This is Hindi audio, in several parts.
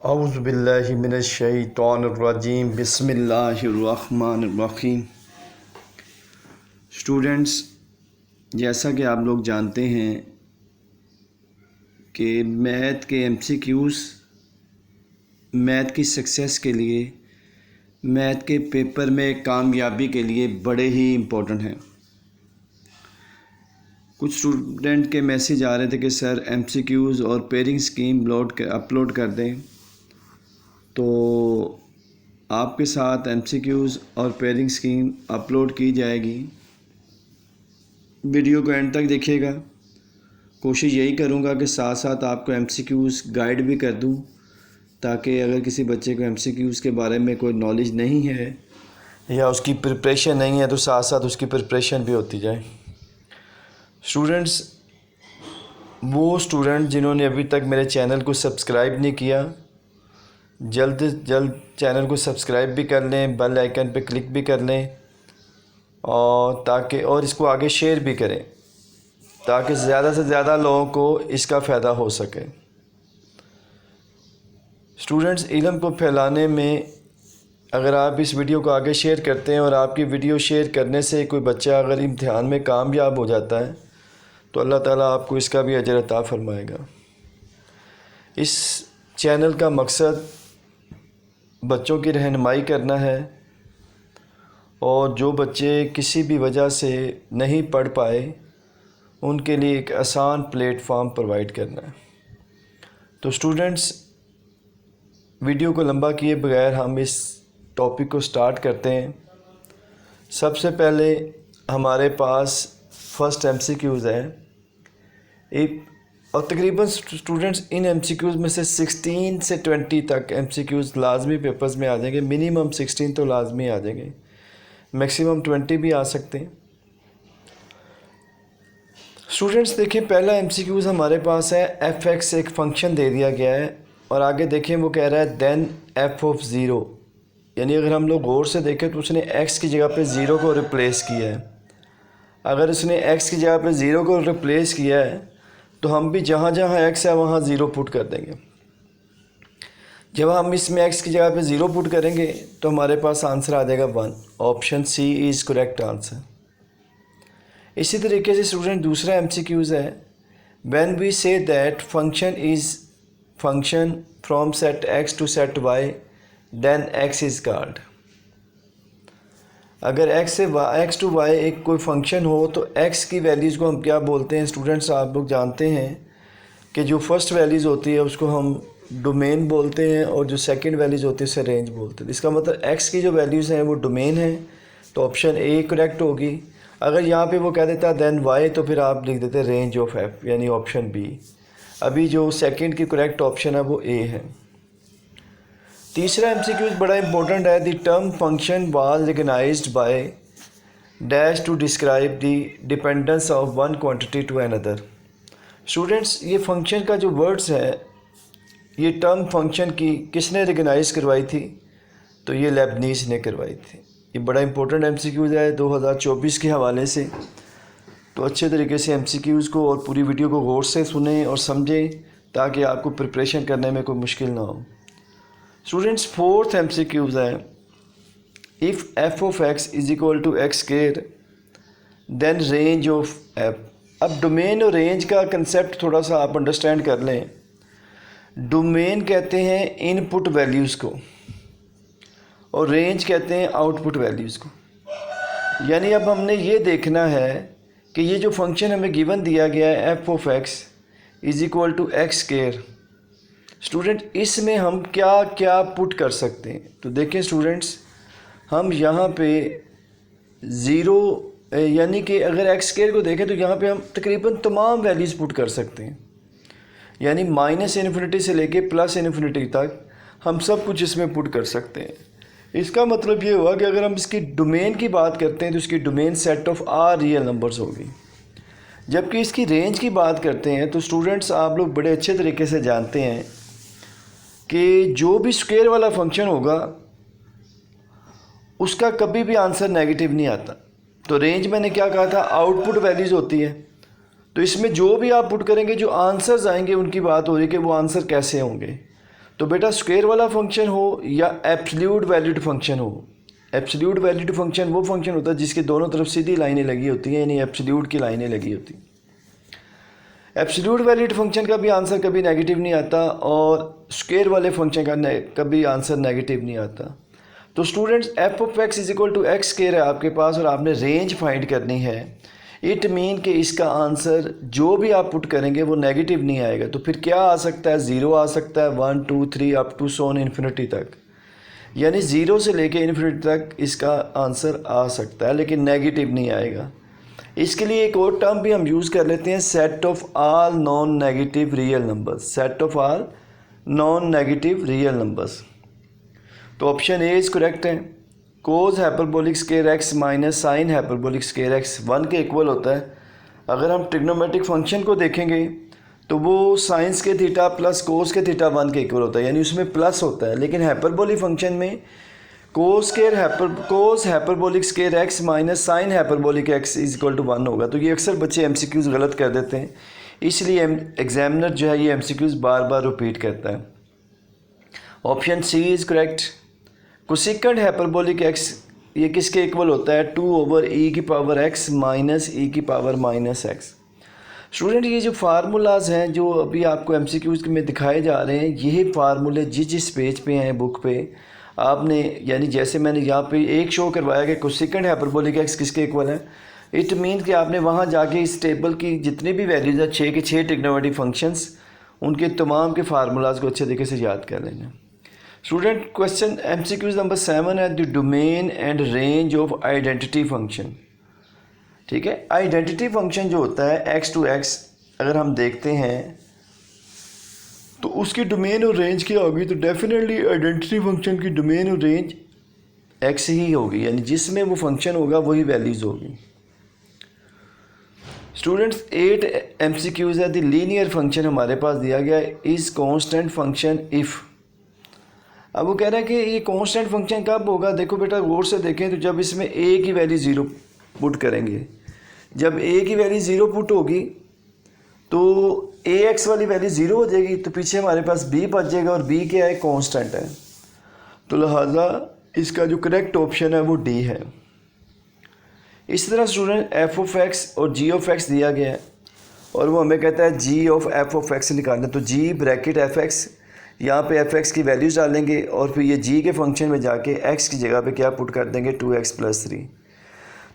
औज़ु बिल्लाहि मिनश्शैतानिर्रजीम बिस्मिल्लाहिर्रहमानिर्रहीम। स्टूडेंट्स, जैसा कि आप लोग जानते हैं कि मैथ के एमसीक्यूज़ मैथ की सक्सेस के लिए, मैथ के पेपर में कामयाबी के लिए बड़े ही इम्पोर्टेंट हैं। कुछ स्टूडेंट के मैसेज आ रहे थे कि सर एमसीक्यूज़ और पेयरिंग स्कीम अपलोड कर दें, तो आपके साथ एमसीक्यूज़ और पेयरिंग स्कीम अपलोड की जाएगी। वीडियो को एंड तक देखिएगा। कोशिश यही करूँगा कि साथ साथ आपको एमसीक्यूज़ गाइड भी कर दूँ, ताकि अगर किसी बच्चे को एमसीक्यूज़ के बारे में कोई नॉलेज नहीं है या उसकी प्रिपरेशन नहीं है तो साथ साथ उसकी प्रिपरेशन भी होती जाए। स्टूडेंट्स, वो स्टूडेंट जिन्होंने अभी तक मेरे चैनल को सब्सक्राइब नहीं किया, जल्द से जल्द चैनल को सब्सक्राइब भी कर लें, बेल आइकन पे क्लिक भी कर लें और इसको आगे शेयर भी करें, ताकि ज़्यादा से ज़्यादा लोगों को इसका फ़ायदा हो सके। स्टूडेंट्स, इल्म को फैलाने में अगर आप इस वीडियो को आगे शेयर करते हैं और आपकी वीडियो शेयर करने से कोई बच्चा अगर इम्तिहान में कामयाब हो जाता है तो अल्लाह ताला आपको इसका भी अजर अता फ़रमाएगा। इस चैनल का मकसद बच्चों की रहनुमाई करना है, और जो बच्चे किसी भी वजह से नहीं पढ़ पाए उनके लिए एक आसान प्लेटफॉर्म प्रोवाइड करना है। तो स्टूडेंट्स, वीडियो को लंबा किए बगैर हम इस टॉपिक को स्टार्ट करते हैं। सबसे पहले हमारे पास फर्स्ट एमसीक्यूज़ है और तकरीबन स्टूडेंट्स इन एमसीक्यूज़ में से 16 से 20 तक एमसीक्यूज़ लाजमी पेपर्स में आ जाएंगे। मिनिमम 16 तो लाजमी आ जाएंगे, मैक्सिमम 20 भी आ सकते हैं। स्टूडेंट्स देखें, पहला एमसीक्यूज़ हमारे पास है एफ एक्स एक फ़ंक्शन दे दिया गया है, और आगे देखें वो कह रहा है देन एफ ऑफ ज़ीरो, यानी अगर हम लोग गौर से देखें तो उसने एक्स की जगह पे ज़ीरो को रिप्लेस किया है। अगर उसने एक्स की जगह पे ज़ीरो को रिप्लेस किया है तो हम भी जहाँ जहाँ एक्स है वहाँ ज़ीरो पुट कर देंगे। जब हम इसमें एक्स की जगह पे ज़ीरो पुट करेंगे तो हमारे पास आंसर आ जाएगा 1। Option C is correct answer. इसी तरीके से स्टूडेंट दूसरा एमसीक्यूज़ है when we say that function is function from set X to set Y then X is called. अगर एक्स टू वाई एक कोई फंक्शन हो तो एक्स की वैल्यूज़ को हम क्या बोलते हैं? स्टूडेंट्स, आप लोग जानते हैं कि जो फर्स्ट वैल्यूज़ होती है उसको हम डोमेन बोलते हैं, और जो सेकंड वैल्यूज़ होती है उसे रेंज बोलते हैं। इसका मतलब एक्स की जो वैल्यूज़ हैं वो डोमेन है, तो ऑप्शन ए करेक्ट होगी। अगर यहाँ पे वो कह देता देन वाई तो फिर आप लिख देते रेंज ऑफ एफ, यानी ऑप्शन बी। अभी जो सेकंड की करेक्ट ऑप्शन है वो ए है। तीसरा एमसीक्यूज़ बड़ा इंपॉर्टेंट है। The term function was recognised by dash to describe the dependence of one quantity to another. Students, ये फंक्शन का जो वर्ड्स है, ये टर्म फंक्शन की किसने रिकग्नाइज करवाई थी? तो ये लेबनीज़ ने करवाई थी। ये बड़ा इंपॉर्टेंट एमसीक्यूज़ है 2024 के हवाले से। तो अच्छे तरीके से एमसीक्यूज़ को और पूरी वीडियो को गौर से सुनें और समझें, ताकि आपको प्रिपरेशन करने में कोई मुश्किल ना हो। स्टूडेंट्स, फोर्थ एमसीक्यूज़ है if F of X is equal to X square then range of F. अब डोमेन और रेंज का कंसेप्ट थोड़ा सा आप अंडरस्टैंड कर लें। डोमेन कहते हैं इनपुट वैल्यूज़ को, और रेंज कहते हैं आउटपुट वैल्यूज़ को। यानी अब हमने ये देखना है कि ये जो फंक्शन हमें गिवन दिया गया है F of X is equal to X square, student इसमें हम क्या क्या पुट कर सकते हैं? तो देखें स्टूडेंट्स, हम यहाँ पे ज़ीरो, यानी कि अगर एक्स स्क्वायर को देखें तो यहाँ पे हम तकरीबन तमाम वैल्यूज़ पुट कर सकते हैं, यानी माइनस इन्फिनिटी से लेके प्लस इन्फिनिटी तक हम सब कुछ इसमें पुट कर सकते हैं। इसका मतलब ये हुआ कि अगर हम इसकी डोमेन की बात करते हैं तो इसकी domain set of R real numbers होगी। जबकि इसकी रेंज की बात करते हैं तो स्टूडेंट्स, आप लोग बड़े अच्छे तरीके से जानते हैं कि जो भी स्क्वायर वाला फंक्शन होगा उसका कभी भी आंसर नेगेटिव नहीं आता। तो रेंज मैंने क्या कहा था, आउटपुट वैल्यूज़ होती है। तो इसमें जो भी आप पुट करेंगे, जो आंसर्स आएंगे उनकी बात हो रही है कि वो आंसर कैसे होंगे। तो बेटा स्क्वायर वाला फंक्शन हो या एब्सोल्यूट वैल्यूड फंक्शन हो, एब्सोल्यूट वैल्यूड फंक्शन वो फंक्शन होता है जिसके दोनों तरफ सीधी लाइनें लगी होती हैं, यानी एब्सोल्यूट की लाइनें लगी होती हैं। एब्सोल्यूट वैल्यूड फंक्शन का भी आंसर कभी नेगेटिव नहीं आता और स्क्वायर वाले फंक्शन का कभी आंसर नेगेटिव नहीं आता। तो students F of X is equal to X square है आपके पास और आपने रेंज फाइंड करनी है। इट मीन कि इसका आंसर जो भी आप पुट करेंगे वो नेगेटिव नहीं आएगा। तो फिर क्या आ सकता है, 0 आ सकता है, 1 2 3 अप टू सोन इन्फिनिटी तक, यानी 0 से लेके इन्फिनिटी तक इसका आंसर आ सकता है, लेकिन नेगेटिव नहीं आएगा। इसके लिए एक और टर्म भी हम यूज़ कर लेते हैं, set of all non negative real numbers, set of all non negative real numbers. तो ऑप्शन ए इज़ करेक्ट है। Cos hyperbolic square X minus sine hyperbolic square X 1 के इक्वल होता है। अगर हम ट्रिग्नोमेट्रिक फंक्शन को देखेंगे तो वो साइंस के थीटा प्लस कोस के थीटा 1 के इक्वल होता है, यानी उसमें प्लस होता है। लेकिन हाइपरबोलिक फंक्शन में cos hyperbolic square X minus sine hyperbolic X is equal to 1 होगा। तो ये अक्सर बच्चे एमसीक्यूज़ गलत कर देते हैं, इसलिए एग्जामिनर जो है ये एमसीक्यूज़ बार बार रिपीट करता है। Option C is correct. Cosecant hyperbolic X ये किसके इक्वल होता है, 2 ओवर ई की पावर एक्स माइनस ई की पावर माइनस एक्स। स्टूडेंट ये जो फार्मूलाज हैं जो अभी आपको एमसीक्यूज़ में दिखाए जा रहे हैं, यही फार्मूले जिस पेज पे हैं बुक पे आपने, यानी जैसे मैंने यहाँ पे एक शो करवाया कि कोसेकेंट हाइपरबोलिक एक्स किसके इक्वल है, इट मीन कि आपने वहाँ जाके इस टेबल की जितनी भी वैल्यूज़ है 6 के 6 ट्रिग्नोमेट्रिक फंक्शंस उनके तमाम के फार्मूलाज को अच्छे तरीके से याद कर लेना। स्टूडेंट क्वेश्चन एमसीक्यूज़ नंबर 7 है the domain and range of identity function. ठीक है, आइडेंटिटी फंक्शन जो होता है एक्स टू एक्स अगर हम देखते हैं तो उसकी डोमेन और रेंज क्या होगी, तो डेफिनेटली आइडेंटिटी फंक्शन की डोमेन और रेंज एक्स ही होगी, यानी जिसमें वो फंक्शन होगा वही वैल्यूज़ होगी। स्टूडेंट्स 8 एमसीक्यूज़ है द लीनियर फंक्शन हमारे पास दिया गया है इज़ कांस्टेंट फंक्शन इफ़। अब वो कह रहा है कि ये कांस्टेंट फंक्शन कब होगा। देखो बेटा गौर से देखें तो जब इसमें ए की वैल्यू 0 पुट करेंगे, जब ए की वैल्यू 0 पुट होगी तो ए एक्स वाली वैल्यू 0 हो जाएगी, तो पीछे हमारे पास बी बच जाएगा और बी क्या है, कांस्टेंट है। तो लिहाजा इसका जो करेक्ट ऑप्शन है वो डी है। इस तरह स्टूडेंट एफ ऑफ एक्स और जी ऑफ एक्स दिया गया है और वो हमें कहता है जी ऑफ एफ ऑफ एक्स निकालना। तो जी ब्रैकेट एफ एक्स, यहाँ पे एफ एक्स की वैल्यूज़ डालेंगे और फिर ये जी के फंक्शन में जाके एक्स की जगह पे क्या पुट कर देंगे, 2x + 3।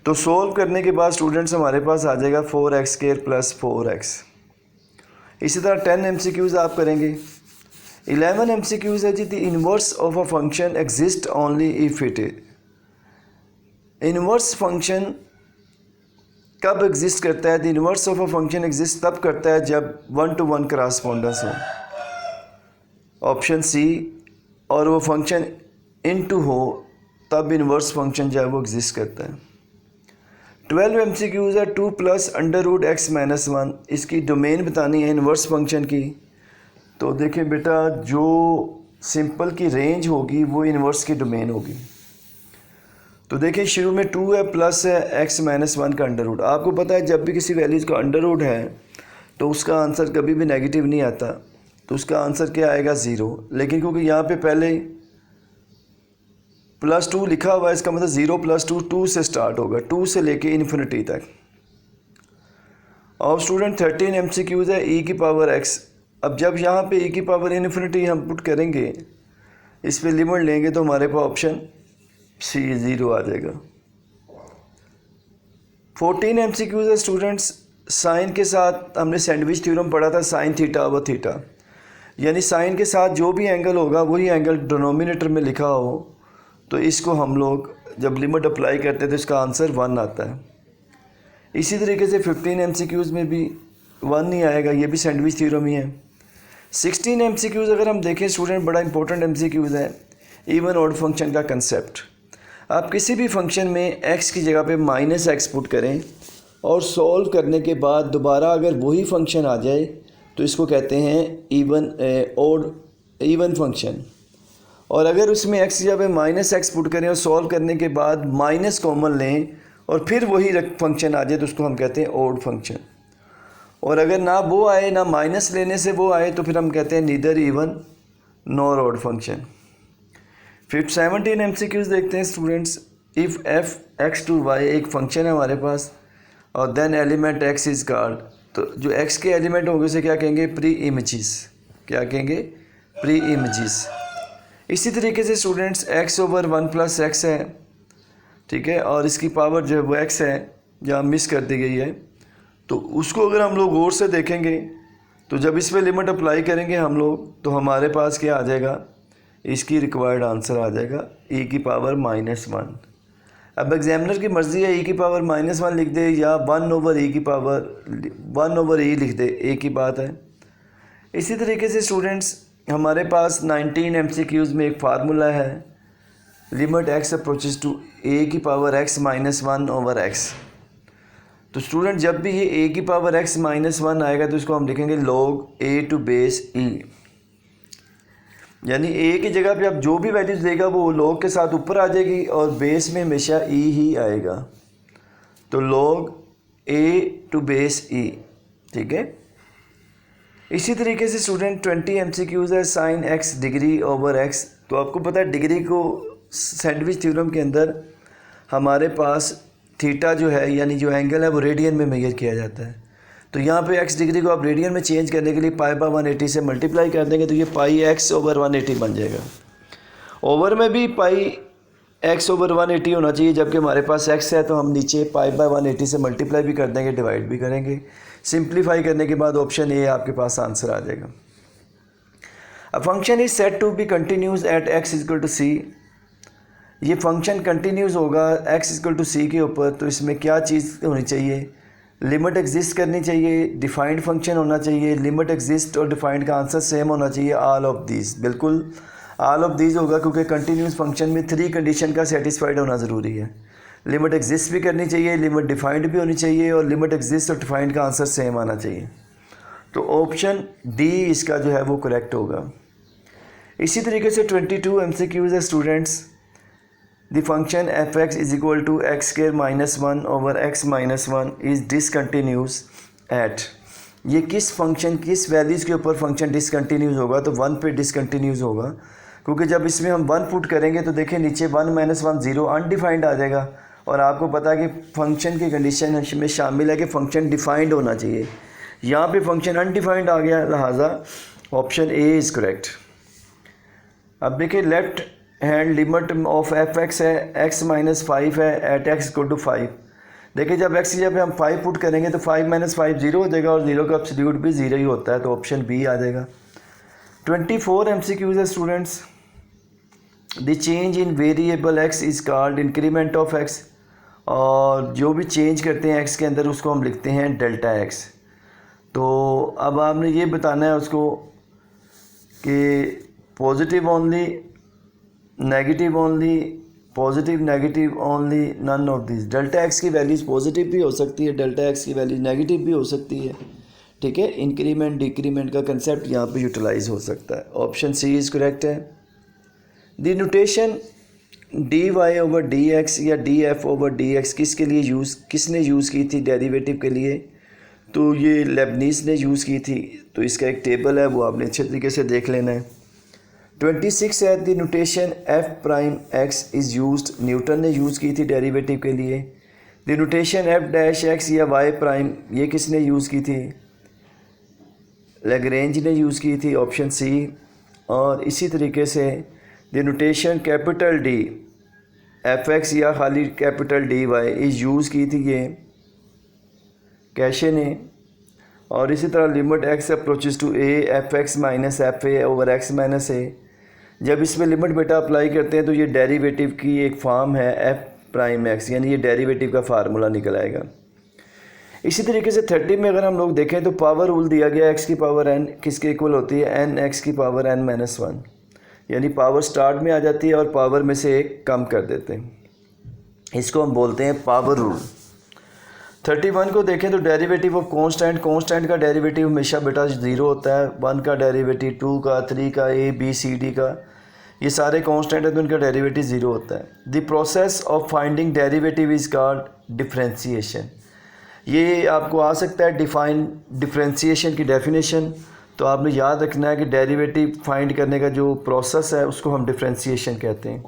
तो सोल्व करने के बाद स्टूडेंट्स हमारे पास आ जाएगा 4x² + 4x। इसी तरह 10 MCQs आप करेंगे। 11 MCQs है जी the inverse of a function exist only if it is. Inverse function कब एग्जिस्ट करता है, the inverse of a function exist तब करता है जब 1-to-1 करस्पॉन्डेंस हो, ऑप्शन सी। और वो फंक्शन इनटू हो तब इनवर्स फंक्शन जो है वो एग्जिस्ट करता है। 12 MCQs है 2 + √x - 1। इसकी डोमेन बतानी है इनवर्स फंक्शन की। तो देखिए बेटा जो सिंपल की रेंज होगी वो इनवर्स की डोमेन होगी। तो देखिए शुरू में 2 है प्लस है x - 1 का अंडर रूट। आपको पता है जब भी किसी वैल्यूज़ का अंडर रूट है तो उसका आंसर कभी भी नेगेटिव नहीं आता, तो उसका आंसर क्या आएगा, 0। लेकिन क्योंकि यहाँ पे पहले +2 लिखा हुआ है, इसका मतलब 0 + 2 2 से स्टार्ट होगा, 2 से लेके इन्फिनिटी तक। और स्टूडेंट 13 MCQs है e की पावर x। अब जब यहाँ पे e की पावर इन्फिनिटी हम पुट करेंगे, इस पे लिमिट लेंगे तो हमारे पास ऑप्शन सी 0 आ जाएगा। 14 MCQs है स्टूडेंट्स साइन के साथ, हमने सैंडविच थ्योरम पढ़ा था, साइन थीटा, यानी साइन के साथ जो भी एंगल होगा वही एंगल डिनोमिनेटर में लिखा हो, तो इसको हम लोग जब लिमिट अप्लाई करते हैं तो इसका आंसर 1 आता है। इसी तरीके से 15 MCQs में भी 1 नहीं आएगा, ये भी सैंडविच थ्योरम ही है। 16 MCQs अगर हम देखें स्टूडेंट, बड़ा इंपॉर्टेंट MCQs है, इवन ऑड फंक्शन का कंसेप्ट। आप किसी भी फंक्शन में x की जगह पे -x पुट करें और सॉल्व करने के बाद दोबारा अगर वही फंक्शन आ जाए तो इसको कहते हैं इवन फंक्शन। और अगर उसमें x की जगह पे -x पुट करें और सॉल्व करने के बाद माइनस कॉमन लें और फिर वही फंक्शन आ जाए तो उसको हम कहते हैं ऑड फंक्शन। और अगर ना वो आए, ना माइनस लेने से वो आए, तो फिर हम कहते हैं neither even nor odd function. 17 MCQs देखते हैं students. If F X to Y एक फंक्शन है हमारे पास और then element X is called, तो जो एक्स के एलिमेंट होंगे उसे क्या कहेंगे? Pre images. क्या कहेंगे? Pre images. इसी तरीके से students X over 1 plus X है, ठीक है, और इसकी पावर जो है वो एक्स है, जहाँ मिस कर दी गई है, तो उसको अगर हम लोग गौर से देखेंगे तो जब इस पर लिमिट अप्लाई करेंगे हम लोग तो हमारे पास क्या आ जाएगा? इसकी रिक्वायर्ड आंसर आ जाएगा e की पावर -1। अब एग्जामिनर की मर्ज़ी है e की पावर -1 लिख दे या 1 ओवर e की पावर 1 ओवर e लिख दे, एक ही बात है। इसी तरीके से स्टूडेंट्स हमारे पास 19 MCQs में एक फार्मूला है, limit x approaches to a की पावर x -1 ओवर x। तो स्टूडेंट जब भी ये a की पावर x -1 आएगा तो इसको हम लिखेंगे log a to base e, यानी a की जगह पे आप जो भी वैल्यूज़ देगा वो log के साथ ऊपर आ जाएगी और बेस में हमेशा e ही आएगा, तो log a to base e, ठीक है। इसी तरीके से स्टूडेंट 20 MCQs है sine x degree over x। तो आपको पता है डिग्री को सैंडविच थ्योरम के अंदर हमारे पास थीटा जो है यानी जो एंगल है वो रेडियन में मेजर किया जाता है। तो यहाँ पे x डिग्री को आप रेडियन में चेंज करने के लिए π/180 से मल्टीप्लाई कर देंगे तो ये πx ओवर 180 बन जाएगा। ओवर में भी πx ओवर 180 होना चाहिए, जबकि हमारे पास x है तो हम नीचे π/180 से मल्टीप्लाई भी कर देंगे, डिवाइड भी करेंगे। सिंप्लीफाई करने के बाद ऑप्शन ए आपके पास आंसर आ जाएगा। A function is set to be continuous at x equal to c। ये फंक्शन कंटिन्यूस होगा x इक्वल टू c के ऊपर, तो इसमें क्या चीज़ होनी चाहिए? लिमिट एग्जिस्ट करनी चाहिए, डिफाइंड फंक्शन होना चाहिए, लिमिट एग्जिस्ट और डिफाइंड का आंसर सेम होना चाहिए, ऑल ऑफ दीज। बिल्कुल ऑल ऑफ दीज होगा क्योंकि कंटिन्यूस फंक्शन में 3 कंडीशन का सेटिस्फाइड होना ज़रूरी है। लिमिट एग्जिस्ट भी करनी चाहिए, लिमिट डिफाइंड भी होनी चाहिए और लिमिट एग्जिस्ट और डिफाइंड का आंसर सेम आना चाहिए। तो ऑप्शन डी इसका जो है वो करेक्ट होगा। इसी तरीके से 22 MCQs है students. The function f(x) is equal to x square -1 over x -1 is discontinuous at। ये किस फंक्शन किस वैल्यूज़ के ऊपर फंक्शन डिसकंटिन्यूस होगा? तो 1 पे डिसकंटिन्यूस होगा, क्योंकि जब इसमें हम 1 पुट करेंगे तो देखिए नीचे 1 - 1 0 अनडिफाइंड आ जाएगा और आपको पता है कि फंक्शन की कंडीशन में शामिल है कि फंक्शन डिफाइंड होना चाहिए। यहाँ पे फंक्शन अनडिफाइंड आ गया, लिहाजा ऑप्शन ए इज़ करेक्ट। अब देखिए left hand limit of f(x) है x -5 है एट x इक्वल टू 5। देखिए जब x की जगह पे हम 5 पुट करेंगे तो 5 - 5 0 हो जाएगा और 0 का एब्सोल्यूट भी 0 ही होता है, तो ऑप्शन बी आ जाएगा। 24 MCQs है students. The change in variable x is called increment of x, और जो भी चेंज करते हैं x के अंदर उसको हम लिखते हैं डेल्टा x। तो अब आपने ये बताना है उसको कि positive only, negative only, positive negative only, none of this. Delta X की वैल्यूज़ पॉजिटिव भी हो सकती है, डेल्टा एक्स की वैल्यू नेगेटिव भी हो सकती है, ठीक है। इंक्रीमेंट डिक्रीमेंट का कंसेप्ट यहाँ पे यूटिलाइज हो सकता है। ऑप्शन सी इज़ करेक्ट है। The notation dy over dx या df ओवर dx किसने यूज़ की थी डेरिवेटिव के लिए? तो ये लेबनीज़ ने यूज़ की थी। तो इसका एक टेबल है वो आपने अच्छे तरीके से देख लेना है। 26 है the notation f prime x is used, Newton ने यूज़ की थी डेरिवेटिव के लिए। The notation f dash x या y प्राइम ये किसने यूज़ की थी? लैग्रेंज ने यूज़ की थी, ऑप्शन सी। और इसी तरीके से the notation capital D f(x) या खाली कैपिटल dy इज़ यूज़ की थी ये कैशे ने। और इसी तरह limit x approaches to a f(x) minus fa over x minus a। जब इसमें लिमिट बेटा अप्लाई करते हैं तो ये डेरिवेटिव की एक फॉर्म है f प्राइम x, यानी ये डेरिवेटिव का फार्मूला निकल आएगा। इसी तरीके से 30 में अगर हम लोग देखें तो पावर रूल दिया गया x की पावर n किसके इक्वल होती है? n x की पावर n माइनस 1, यानी पावर स्टार्ट में आ जाती है और पावर में से एक कम कर देते हैं, इसको हम बोलते हैं पावर रूल। 31 को देखें तो डेरिवेटिव ऑफ कांस्टेंट का डेरिवेटिव हमेशा बेटा 0 होता है। 1 का डेरिवेटिव, 2 का, 3 का, a b c d का, ये सारे कांस्टेंट है तो इनका डेरिवेटिव 0 होता है। The process of finding derivative is called differentiation. ये आपको आ सकता है डिफाइन डिफरेंशिएशन की डेफिनेशन। तो आपने याद रखना है कि डेरिवेटिव फाइंड करने का जो प्रोसेस है उसको हम डिफ्रेंशिएशन कहते हैं।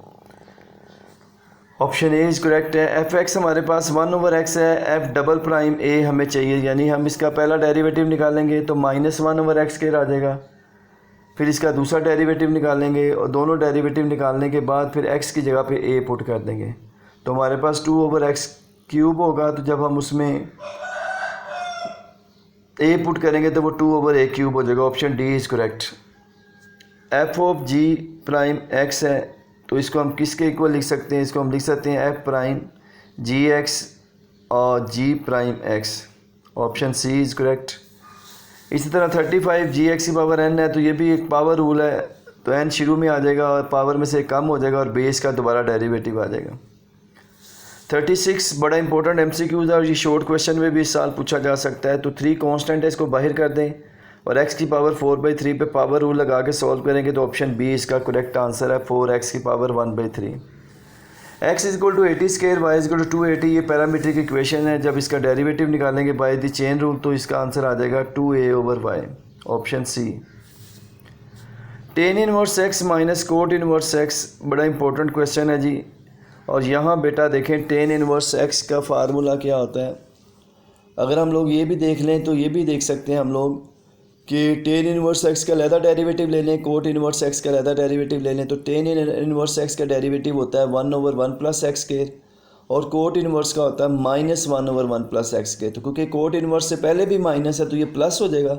ऑप्शन ए इज़ करेक्ट है। एफ एक्स हमारे पास 1/x है, एफ डबल प्राइम ए हमें चाहिए, यानी हम इसका पहला डेरिवेटिव निकालेंगे तो -1/x² आ जाएगा। फिर इसका दूसरा डेरिवेटिव निकालेंगे और दोनों डेरिवेटिव निकालने के बाद फिर x की जगह पे a पुट कर देंगे तो हमारे पास 2/x³ होगा। तो जब हम उसमें a पुट करेंगे तो वो 2/a³ हो जाएगा। Option D is correct. F of G prime x है तो इसको हम किसके इक्वल लिख सकते हैं? इसको हम लिख सकते हैं एफ प्राइम जी एक्स और G prime X. Option C is correct. इसी तरह 35 जी एक्स की पावर n है तो ये भी एक पावर रूल है, तो n शुरू में आ जाएगा और पावर में से कम हो जाएगा और बेस का दोबारा डेरिवेटिव आ जाएगा। 36 बड़ा इंपॉर्टेंट MCQ है और ये शॉर्ट क्वेश्चन में भी इस साल पूछा जा सकता है। तो 3 कांस्टेंट है, इसको बाहर कर दें और x की पावर 4/3 पे पावर रूल लगा के सॉल्व करेंगे तो ऑप्शन बी इसका करेक्ट आंसर है, 4x की पावर 1/3। x = 80² y = 280 ये पैरामीट्रिक इक्वेशन है। जब इसका डेरिवेटिव निकालेंगे बाय द चेन रूल तो इसका आंसर आ जाएगा 2a/y। Option C. tan inverse x minus cot inverse x बड़ा इंपॉर्टेंट क्वेश्चन है जी। और यहाँ बेटा देखें tan इनवर्स x का फार्मूला क्या होता है। अगर हम लोग ये भी देख लें तो ये भी देख सकते हैं हम लोग कि tan इनवर्स x का अलहदा डेरिवेटिव ले लें, कोट इनवर्स x का अलहदा डेरिवेटिव ले लें तो tan इनवर्स x का डेरिवेटिव होता है 1/1 + x² और कोट इनवर्स का होता है -1/1 + x²। तो क्योंकि कोट इनवर्स से पहले भी माइनस है तो ये प्लस हो जाएगा,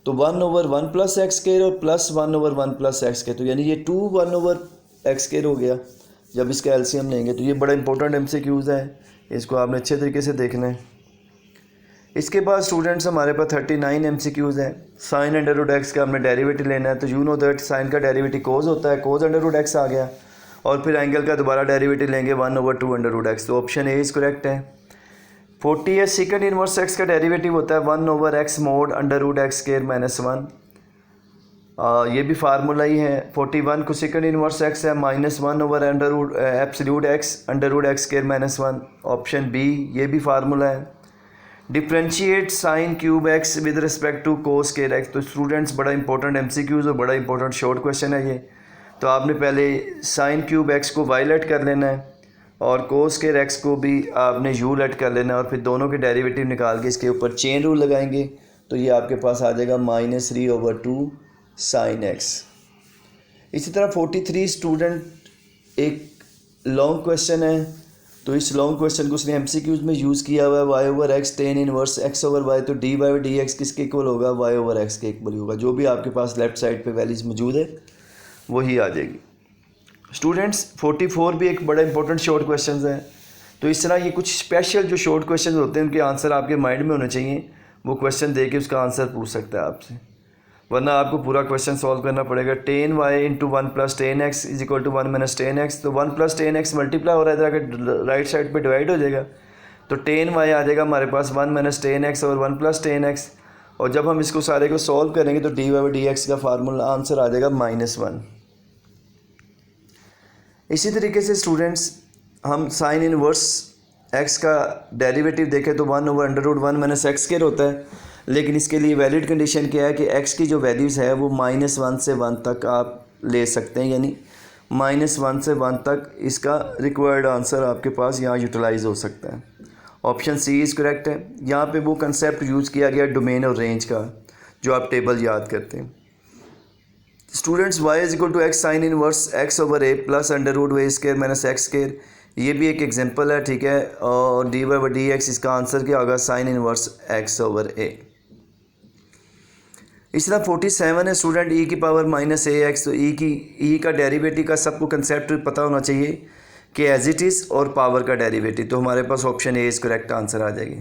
तो 1/1 + x² और +1/1 + x², तो यानी ये 2/1/x² हो गया जब इसका एलसीएम लेंगे। तो ये बड़ा इंपॉर्टेंट MCQs है, इसको आपने अच्छे तरीके से देखना है। इसके बाद स्टूडेंट्स हमारे पास 39 MCQs हैं। साइन √x का हमने डेरिवेटिव लेना है तो यू नो दैट साइन का डेरिवेटिव कोज होता है, कोज √x आ गया और फिर एंगल का दोबारा डेरिवेटिव लेंगे 1/2 √x, तो ऑप्शन ए इज़ करेक्ट है। 40 है, सेकंड इनवर्स x का डेरिवेटिव होता है 1/x mod √x² - 1, ये भी फार्मूला ही है। 41 को सेकंड इनवर्स x है -1/√x √x² - 1, ऑप्शन बी ये भी फार्मूला है। Differentiate sine cube x with respect to cos square x, तो स्टूडेंट्स बड़ा इंपॉर्टेंट MCQs और बड़ा इंपॉर्टेंट शॉर्ट क्वेश्चन है ये। तो आपने पहले साइन क्यूब x को y लेट कर लेना है और कोस स्क्वायर x को भी आपने u लेट कर लेना है और फिर दोनों के डेरिवेटिव निकाल के इसके ऊपर चेन रूल लगाएंगे तो ये आपके पास आ जाएगा -3/2 साइन x। इसी तरह 43 स्टूडेंट एक लॉन्ग क्वेश्चन है, तो इस लॉन्ग क्वेश्चन को उसने MCQs में यूज़ किया हुआ है y/x tan इनवर्स x/y, तो dy/dx किसके इक्वल होगा? y/x के इक्वल होगा। जो भी आपके पास लेफ़्ट साइड पे वैल्यूज़ मौजूद है वही आ जाएगी। स्टूडेंट्स 44 भी एक बड़ा इंपॉर्टेंट शॉर्ट क्वेश्चन है। तो इस तरह ये कुछ स्पेशल जो शॉर्ट क्वेश्चन होते हैं उनके आंसर आपके माइंड में होने चाहिए, वो क्वेश्चन दे के उसका आंसर पूछ सकता है आपसे, वरना आपको पूरा क्वेश्चन सॉल्व करना पड़ेगा। tan y × 1 + tan x = 1 - tan x, तो 1 + tan x मल्टीप्लाई हो रहा है इधर आके राइट साइड पे डिवाइड हो जाएगा तो tan y आ जाएगा हमारे पास 1 - tan x और 1 + tan x, और जब हम इसको सारे को सॉल्व करेंगे तो dy/dx का फार्मूला आंसर आ जाएगा -1। इसी तरीके से स्टूडेंट्स हम साइन इनवर्स x का डेरिवेटिव देखें तो 1/√1 - x² होता है, लेकिन इसके लिए वैलिड कंडीशन क्या है कि x की जो वैल्यूज़ है वो -1 से 1 तक आप ले सकते हैं, यानी -1 से 1 तक इसका रिक्वायर्ड आंसर आपके पास यहाँ यूटिलाइज हो सकता है। ऑप्शन सी इज़ करेक्ट है। यहाँ पे वो कंसेप्ट यूज़ किया गया डोमेन और रेंज का, जो आप टेबल याद करते हैं। Students y = x sign inverse x/a + √a² - x², ये भी एक एग्जांपल है, ठीक है। और dy/dx इसका आंसर क्या होगा? Sine inverse x/a। इस तरह 47 है स्टूडेंट e की पावर -ax, तो e का डेरिवेटिव का सबको कंसेप्ट पता होना चाहिए कि एज इट इज़ और पावर का डेरिवेटिव, तो हमारे पास option A is correct answer आ जाएगी।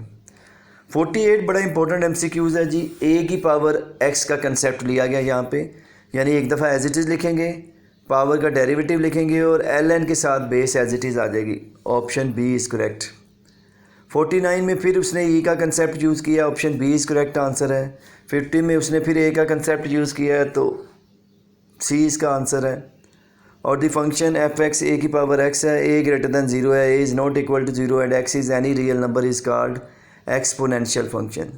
48 बड़ा इंपॉर्टेंट MCQs है जी। a की पावर x का कंसेप्ट लिया गया यहाँ पे, यानी एक दफ़ा एज इट इज़ लिखेंगे, पावर का डेरिवेटिव लिखेंगे और ln के साथ बेस एज इट इज़ आ जाएगी। Option B is correct. 49 में फिर उसने e का कंसेप्ट यूज़ किया, option B is correct answer है। 50 में उसने फिर a का कंसेप्ट यूज़ किया है तो सी इसका आंसर है। और द फंक्शन f(x) a की पावर x है, a > 0 है, a is not equal to 0 and x is any real number is called exponential function.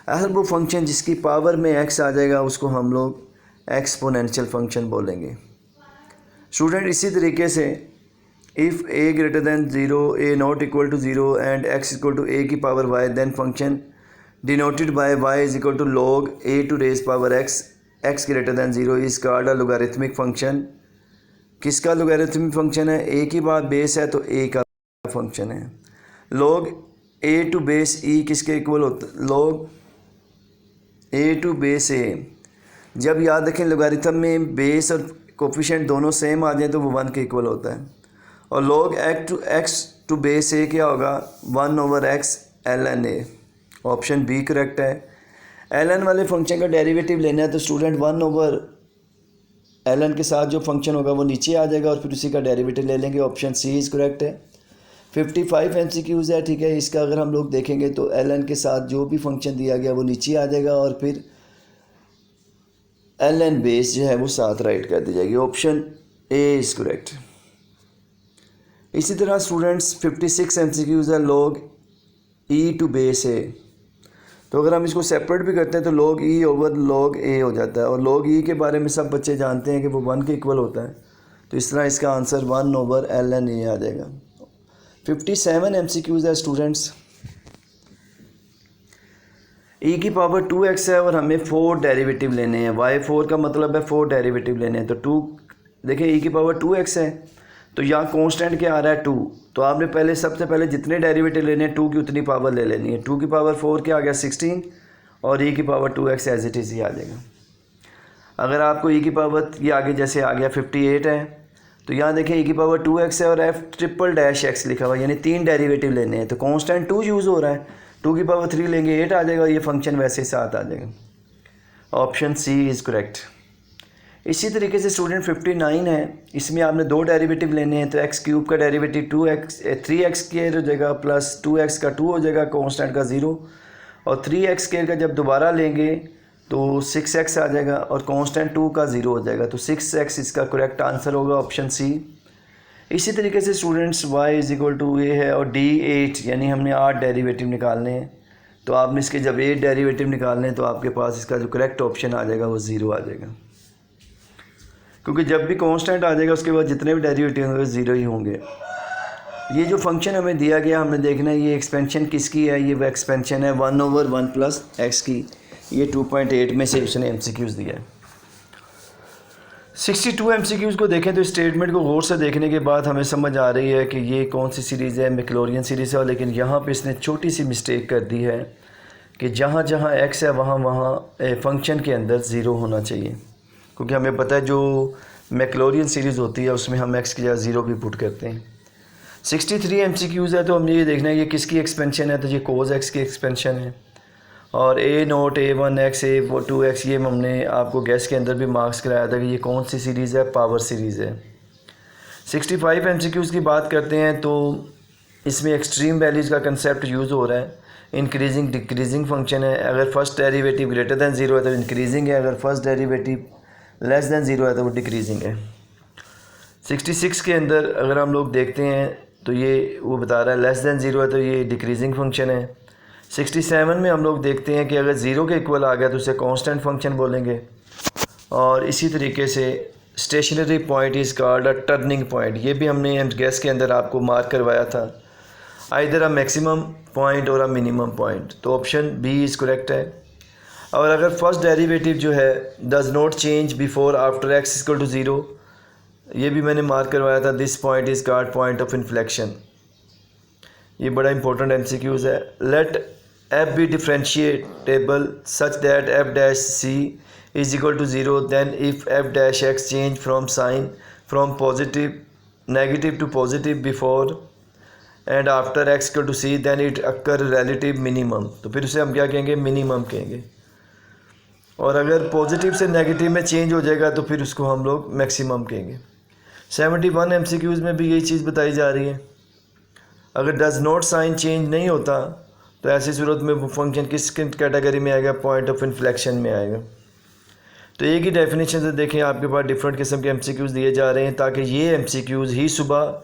हर वो फंक्शन जिसकी पावर में x आ जाएगा उसको हम लोग एक्सपोनेंशियल फंक्शन बोलेंगे। स्टूडेंट इसी तरीके से if a greater than 0, a not equal to 0 and x equal to a की power y, then function denoted by y is equal to log a to raise power x greater than 0 is called a logarithmic function. किसका लोगारिथमिक फंक्शन है? a की बात बेस है तो a का फंक्शन है। log a to base e किसके इक्वल होता है? log a to base a। जब याद रखें लोगारिथम में बेस और कोफिशिएंट दोनों सेम आ जाए तो वो 1 के इक्वल होता है। और log x to base a क्या होगा? 1/x ln a। Option B correct है। ln वाले फंक्शन का डेरिवेटिव लेना है तो स्टूडेंट 1/ln के साथ जो फंक्शन होगा वो नीचे आ जाएगा और फिर उसी का डेरिवेटिव ले लेंगे। ऑप्शन सी इज़ करेक्ट है। 55 MCQs है, ठीक है। इसका अगर हम लोग देखेंगे तो ln के साथ जो भी फंक्शन दिया गया वो नीचे आ जाएगा और फिर ln बेस जो है वो साथ राइट कर दी जाएगी। Option A is correct. इसी तरह स्टूडेंट्स 56 MCQs है log e to base a। तो अगर हम इसको सेपरेट भी करते हैं तो log e over log a हो जाता है और log e के बारे में सब बच्चे जानते हैं कि वो 1 के इक्वल होता है। तो इस तरह इसका आंसर 1/ln a आ जाएगा। 57 MCQs है स्टूडेंट्स। e की पावर 2x है और हमें 4 डेरिवेटिव लेने हैं। y4 का मतलब है 4 डेरिवेटिव लेने हैं। तो 2 देखें e की पावर 2x है तो यहाँ कांस्टेंट क्या आ रहा है? 2। तो आपने सबसे पहले जितने डेरिवेटिव लेने हैं 2 की उतनी पावर ले लेनी है। 2 की पावर 4 क्या आ गया? 16 और e की power 2x as it is ही आ जाएगा। अगर आपको e की पावर ये आगे जैसे आ गया 58 है तो यहाँ देखें e की पावर 2x है और f'-x लिखा हुआ है, यानी 3 डेरिवेटिव लेने हैं। तो कांस्टेंट 2 यूज़ हो रहा है। 2 की पावर 3 लेंगे 8 आ जाएगा और ये फंक्शन वैसे ही साथ आ जाएगा। Option C is correct. इसी तरीके से स्टूडेंट 59 है। इसमें आपने 2 डेरिवेटिव लेने हैं। तो x³ का डेरिवेटिव 3x² हो जाएगा प्लस 2x का 2 हो जाएगा, कांस्टेंट का 0। और 3x² का जब दोबारा लेंगे तो 6x आ जाएगा और कांस्टेंट 2 का 0 हो जाएगा। तो 6x इसका करेक्ट आंसर होगा, ऑप्शन सी। इसी तरीके से students y is equal to a है और d 8, यानी हमने 8 डेरिवेटिव निकालने हैं। तो आपने इसके जब 8 डेरिवेटिव निकालने हैं तो आपके पास इसका जो करेक्ट ऑप्शन आ जाएगा वो 0 आ जाएगा, क्योंकि जब भी कांस्टेंट आ जाएगा उसके बाद जितने भी डेरिवेटिव होंगे 0 ही होंगे। ये जो फंक्शन हमें दिया गया हमने देखना है ये एक्सपेंशन किसकी है। ये वो एक्सपेंशन है 1/1 प्लस x की। ये 2.8 में से उसने MCQs दिया है। 62 MCQs को देखें तो स्टेटमेंट को गौर से देखने के बाद हमें समझ आ रही है कि ये कौन सी सीरीज़ है, मैक्लॉरियन सीरीज़ है। लेकिन यहाँ पे इसने छोटी सी मिस्टेक कर दी है कि जहाँ जहाँ x है वहाँ फंक्शन के अंदर 0 होना चाहिए, क्योंकि हमें पता है जो मैक्लॉरियन सीरीज़ होती है उसमें हम x की जगह 0 भी पुट करते हैं। 63 MCQs है तो हमें ये देखना है ये किसकी एक्सपेंशन है। तो ये cos x की एक्सपेंशन है और a0 a1x a2x ये हमने आपको गैस के अंदर भी मार्क्स कराया था कि ये कौन सी सीरीज़ है, पावर सीरीज़ है। 65 MCQs की बात करते हैं तो इसमें एक्सट्रीम वैल्यूज़ का कंसेप्ट यूज़ हो रहा है। इंक्रीजिंग डिक्रीजिंग फंक्शन है। अगर फर्स्ट डेरिवेटिव ग्रेटर दैन 0 है तो इंक्रीजिंग है, अगर फर्स्ट डेरिवेटिव लेस दैन 0 है तो वो डिक्रीजिंग है। 66 के अंदर अगर हम लोग देखते हैं तो ये वो बता रहा है लेस दैन 0 है तो ये डिक्रीजिंग फंक्शन है। 67 में हम लोग देखते हैं कि अगर 0 के इक्वल आ गया तो उसे कांस्टेंट फंक्शन बोलेंगे। और इसी तरीके से stationary point is called a turning point. ये भी हमने गैस के अंदर आपको मार्क करवाया था, आइदर अ मैक्सिमम पॉइंट और अ मिनिमम पॉइंट। तो ऑप्शन बी इज़ करेक्ट है। और अगर फर्स्ट डेरिवेटिव जो है does not change before after x equal to 0, ये भी मैंने मार्क करवाया था। This point is called point of inflection. ये बड़ा इंपॉर्टेंट MCQs है। Let f be differentiable such that f' c is equal to 0, then if f' change from sign from positive negative to positive before and after x equal to c then it occur relative minimum. तो फिर उसे हम क्या कहेंगे? मिनिमम कहेंगे। और अगर पॉजिटिव से नेगेटिव में चेंज हो जाएगा तो फिर उसको हम लोग मैक्सिमम कहेंगे। 71 MCQs में भी यही चीज़ बताई जा रही है। अगर डज नॉट साइन चेंज नहीं होता तो ऐसी सूरत में वो फंक्शन किस कैटेगरी में आएगा? पॉइंट ऑफ इन्फ्लेक्शन में आएगा। तो एक ही डेफिनेशन से देखें आपके पास डिफरेंट किस्म के MCQs दिए जा रहे हैं ताकि ये MCQs ही सुबह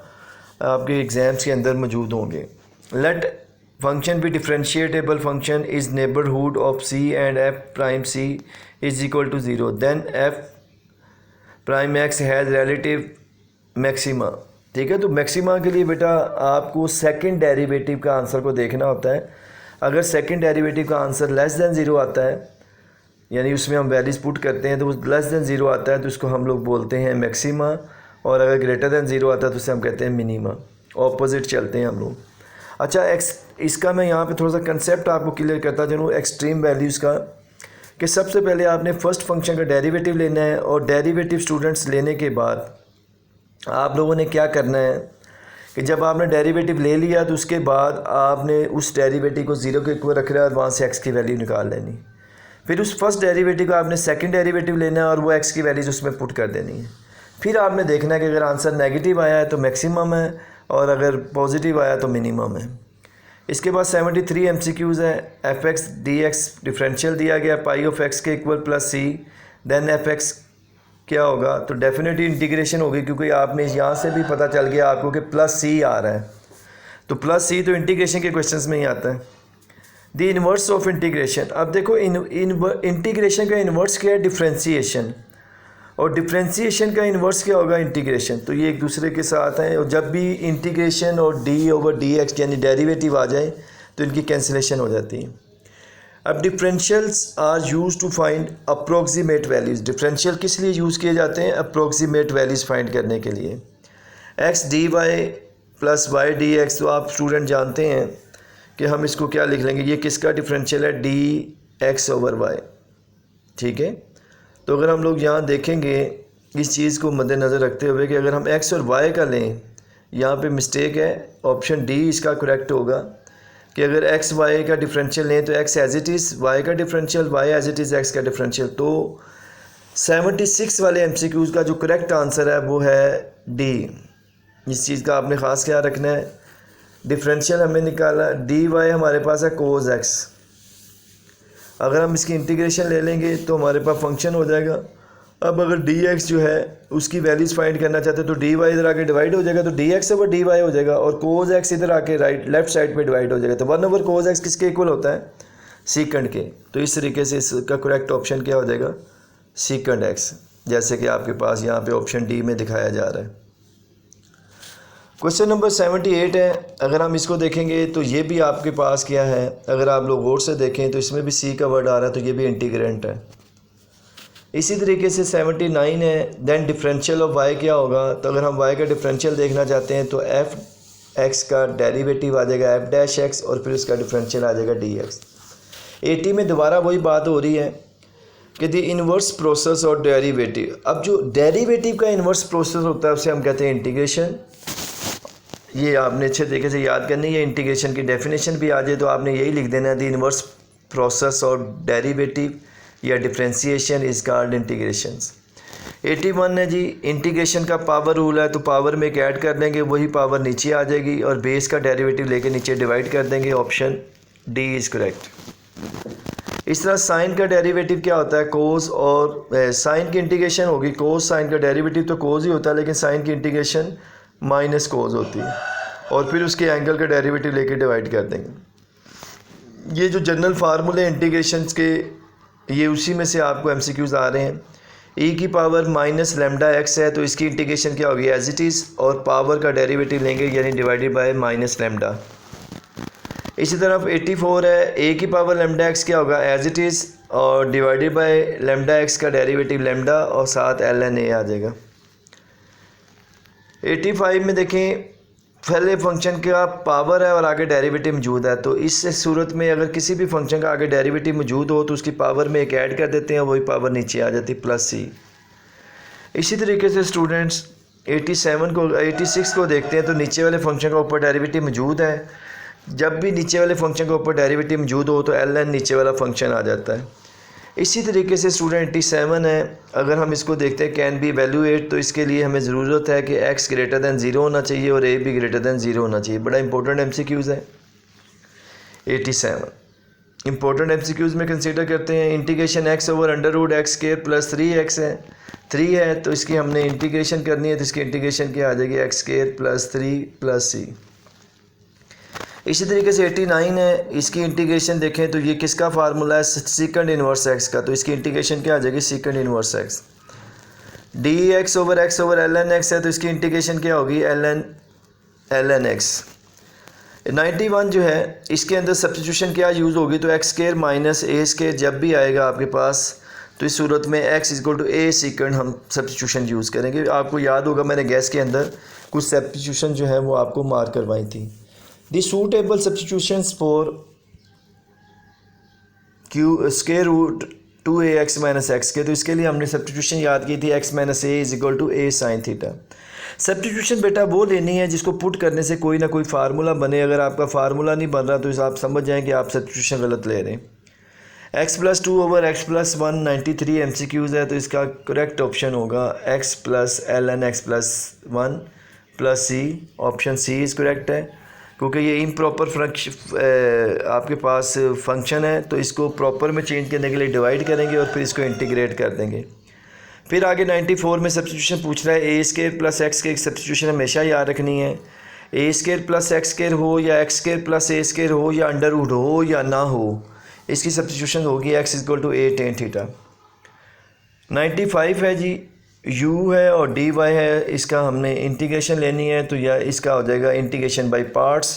आपके एग्ज़ाम्स के अंदर मौजूद होंगे। लेट फंक्शन भी differentiable function is neighbourhood of C and F prime C is equal to zero, then F prime X has relative maxima. ठीक है, तो मैक्सिमा के लिए बेटा आपको सेकंड डेरिवेटिव का आंसर को देखना होता है। अगर सेकंड डेरिवेटिव का आंसर लेस देन ज़ीरो आता है, यानी उसमें हम वैल्यूज़ पुट करते हैं तो वो लेस देन ज़ीरो आता है तो उसको हम लोग बोलते हैं मैक्सिमा, और अगर ग्रेटर देन ज़ीरो आता है तो उसे हम कहते हैं मिनिमा। ऑपोजिट चलते हैं हम लोग। अच्छा, इसका मैं यहाँ पे थोड़ा सा कंसेप्ट आपको क्लियर करता चलूँ एक्सट्रीम वैल्यूज़ का, कि सबसे पहले आपने फर्स्ट फंक्शन का डेरिवेटिव लेना है, और डेरिवेटिव स्टूडेंट्स लेने के बाद आप लोगों ने क्या करना है कि जब आपने डेरिवेटिव ले लिया तो उसके बाद आपने उस डेरिवेटिव को ज़ीरो के इक्वल रखना है और वहाँ से एक्स की वैल्यू निकाल लेनी। फिर उस फर्स्ट डेरिवेटिव का आपने सेकंड डेरिवेटिव लेना है और वो एक्स की वैल्यूज़ उसमें पुट कर देनी है। फिर आपने देखना है कि अगर आंसर नेगेटिव आया है तो मैक्सिमम है, और अगर पॉजिटिव आया तो मिनिमम है। इसके बाद 73 MCQs है। F x d x differential दिया गया पाई ऑफ एक्स के इक्वल प्लस सी, देन एफ एक्स क्या होगा, तो डेफिनेटली इंटीग्रेशन होगी, क्योंकि आपने यहाँ से भी पता चल गया आपको कि प्लस सी आ रहा है, तो प्लस सी तो इंटीग्रेशन के क्वेश्चंस में ही आता है। द इन्वर्स ऑफ इंटीग्रेशन, अब देखो इंटीग्रेशन का इन्वर्स क्या है, डिफ्रेंसीशन, और डिफ्रेंसीशन का इन्वर्स क्या होगा, इंटीग्रेशन। तो ये एक दूसरे के साथ हैं, और जब भी इंटीग्रेशन और डी ओवर डी एक्स यानी डेरिवेटिव आ जाए तो इनकी कैंसिलेशन हो जाती है। अब differentials are use to find approximate values. Differential किस लिए यूज़ किए जाते हैं, अप्रोक्सीमेट वैल्यूज़ फाइंड करने के लिए। X d y plus y d x, तो आप स्टूडेंट जानते हैं कि हम इसको क्या लिख लेंगे, ये किसका डिफरेंशियल है, डी एक्स ओवर वाई। ठीक है, तो अगर हम लोग यहाँ देखेंगे इस चीज़ को मद्देनज़र रखते हुए कि अगर हम एक्स और वाई का लें, यहाँ पे मिस्टेक है, ऑप्शन डी इसका करेक्ट होगा कि अगर एक्स वाई का डिफरेंशियल लें तो X as it is Y का differential, Y as it is X का डिफरेंशियल। तो 76 वाले MCQs का जो करेक्ट आंसर है वो है डी। इस चीज़ का आपने ख़ास ख्याल रखना है। डिफरेंशियल हमने निकाला, डी वाई हमारे पास है कोस एक्स, अगर हम इसकी इंटीग्रेशन ले लेंगे तो हमारे पास फंक्शन हो जाएगा। अब अगर डी एक्स जो है उसकी वैल्यूज़ फाइंड करना चाहते हैं तो डी वाई इधर आके डिवाइड हो जाएगा, तो d x over d y हो जाएगा, और कोस एक्स इधर आके लेफ्ट साइड पे डिवाइड हो जाएगा, तो 1 ओवर कोस एक्स किसके इक्वल होता है, सीकंड के। तो इस तरीके से इसका करेक्ट ऑप्शन क्या हो जाएगा, सीकंड एक्स, जैसे कि आपके पास यहाँ पे ऑप्शन डी में दिखाया जा रहा है। क्वेश्चन नंबर 78 है। अगर हम इसको देखेंगे तो ये भी आपके पास क्या है, अगर आप लोग गौर से देखें तो इसमें भी सी का वर्ड आ रहा है, तो ये भी इंटीग्रेंट है। इसी तरीके से 79 है। देन डिफरेंशियल ऑफ वाई क्या होगा, तो अगर हम वाई का डिफरेंशियल देखना चाहते हैं तो एफ एक्स का डेरिवेटिव आ जाएगा एफ डैश एक्स, और फिर उसका डिफरेंशियल आ जाएगा डी एक्स। 80 में दोबारा वही बात हो रही है कि द इन्वर्स प्रोसेस और डेरिवेटिव। अब जो डेरिवेटिव का इन्वर्स प्रोसेस होता है उसे हम कहते हैं इंटीग्रेशन। ये आपने अच्छे तरीके से याद करनी है। इंटीग्रेशन की डेफिनेशन भी आ जाए तो आपने यही लिख देना है, द इन्वर्स प्रोसेस और डेरिवेटिव या डिफ्रेंशिएशन इज कॉल्ड इंटीग्रेशंस। 81 है जी, इंटीग्रेशन का पावर रूल है, तो पावर में एक ऐड कर देंगे, वही पावर नीचे आ जाएगी, और बेस का डेरिवेटिव लेके नीचे डिवाइड कर देंगे। Option D is correct. इस तरह साइन का डेरिवेटिव क्या होता है, कोस, और साइन की इंटीग्रेशन होगी कोस, साइन का डेरिवेटिव तो कोस ही होता है, लेकिन साइन की इंटीग्रेशन माइनस कोस होती है, और फिर उसके एंगल का डेरिवेटिव लेके डिवाइड कर देंगे। ये जो जनरल फार्मूले इंटीग्रेशंस के, ये उसी में से आपको MCQs आ रहे हैं। e की पावर माइनस लेमडा एक्स है, तो इसकी इंटीग्रेशन क्या होगी, एज इट इज़, और पावर का डेरिवेटिव लेंगे यानी डिवाइडेड बाय माइनस लेमडा। इसी तरफ 84 है। a की पावर लेमडा एक्स क्या होगा, एज इट इज़, और डिवाइडेड बाय लेमडा एक्स का डेरिवेटिव लेमडा, और साथ ln a आ जाएगा। 85 में देखें, पहले फंक्शन का पावर है और आगे डेरिवेटिव मौजूद है, तो इस सूरत में अगर किसी भी फंक्शन का आगे डेरिवेटिव मौजूद हो तो उसकी पावर में एक ऐड कर देते हैं, वही पावर नीचे आ जाती है प्लस सी। इसी तरीके से स्टूडेंट्स 86 को देखते हैं, तो नीचे वाले फंक्शन का ऊपर डेरिवेटिव मौजूद है। जब भी नीचे वाले फंक्शन के ऊपर डेरिवेटिव मौजूद हो तो ln नीचे वाला फंक्शन आ जाता है। इसी तरीके से स्टूडेंट 87 है। अगर हम इसको देखते हैं कैन बी वैल्यूएट, तो इसके लिए हमें ज़रूरत है कि x ग्रेटर दैन 0 होना चाहिए और a भी ग्रेटर दैन 0 होना चाहिए। बड़ा इंपॉर्टेंट MCQs है। 87 इंपॉर्टेंट MCQs में कंसीडर करते हैं। Integration x over under root x square plus 3x है, 3 है, तो इसकी हमने इंटीग्रेशन करनी है, तो इसकी इंटीग्रेशन क्या आ जाएगी, x square plus 3 plus c। इसी तरीके से 89 है, इसकी इंटीग्रेशन देखें तो ये किसका फार्मूला है, सेकंड इनवर्स एक्स का, तो इसकी इंटीग्रेशन क्या आ जाएगी, second inverse x. D x over l n x है, तो इसकी इंटीग्रेशन क्या होगी, एल एन एक्स। 91 जो है इसके अंदर सब्स्टिट्यूशन क्या यूज़ होगी, तो एक्स स्क्वायर माइनस ए स्क्वायर जब भी आएगा आपके पास, तो इस सूरत में x equal to a second हम सब्स्टिट्यूशन यूज़ करेंगे। आपको याद होगा मैंने गैस के अंदर कुछ सब्स्टिट्यूशन जो है वो आपको मार्क करवाई थी। The suitable substitutions for Q square root 2ax minus X के, तो इसके लिए हमने सब्स्टिट्यूशन याद की थी x minus a is equal to a sine theta. Substitution बेटा वो लेनी है जिसको पुट करने से कोई ना कोई फार्मूला बने। अगर आपका फार्मूला नहीं बन रहा तो आप समझ जाएँ कि आप सब्स्टिट्यूशन गलत ले रहे हैं। x+2 ओवर x+1 93 MCQs है, तो इसका करेक्ट ऑप्शन होगा x plus l n x plus 1 plus C. Option C is correct है, क्योंकि ये इम्प्रॉपर आपके पास फंक्शन है, तो इसको प्रॉपर में चेंज करने के लिए डिवाइड करेंगे और फिर इसको इंटीग्रेट कर देंगे। फिर आगे 94 में सब्स्टिट्यूशन पूछ रहा है, ए स्क्वायर प्लस एक्स के सब्स्टिट्यूशन हमेशा याद रखनी है। ए स्क्वायर प्लस एक्स स्क्वायर हो या एक्स स्क्वायर प्लस ए स्क्वायर हो या अंडर रूट हो या ना हो, इसकी सब्स्टिट्यूशन होगी x equal to a tan theta. 95 है जी, u है और dy है, इसका हमने इंटीग्रेशन लेनी है, तो यह इसका हो जाएगा इंटीग्रेशन बाय पार्ट्स,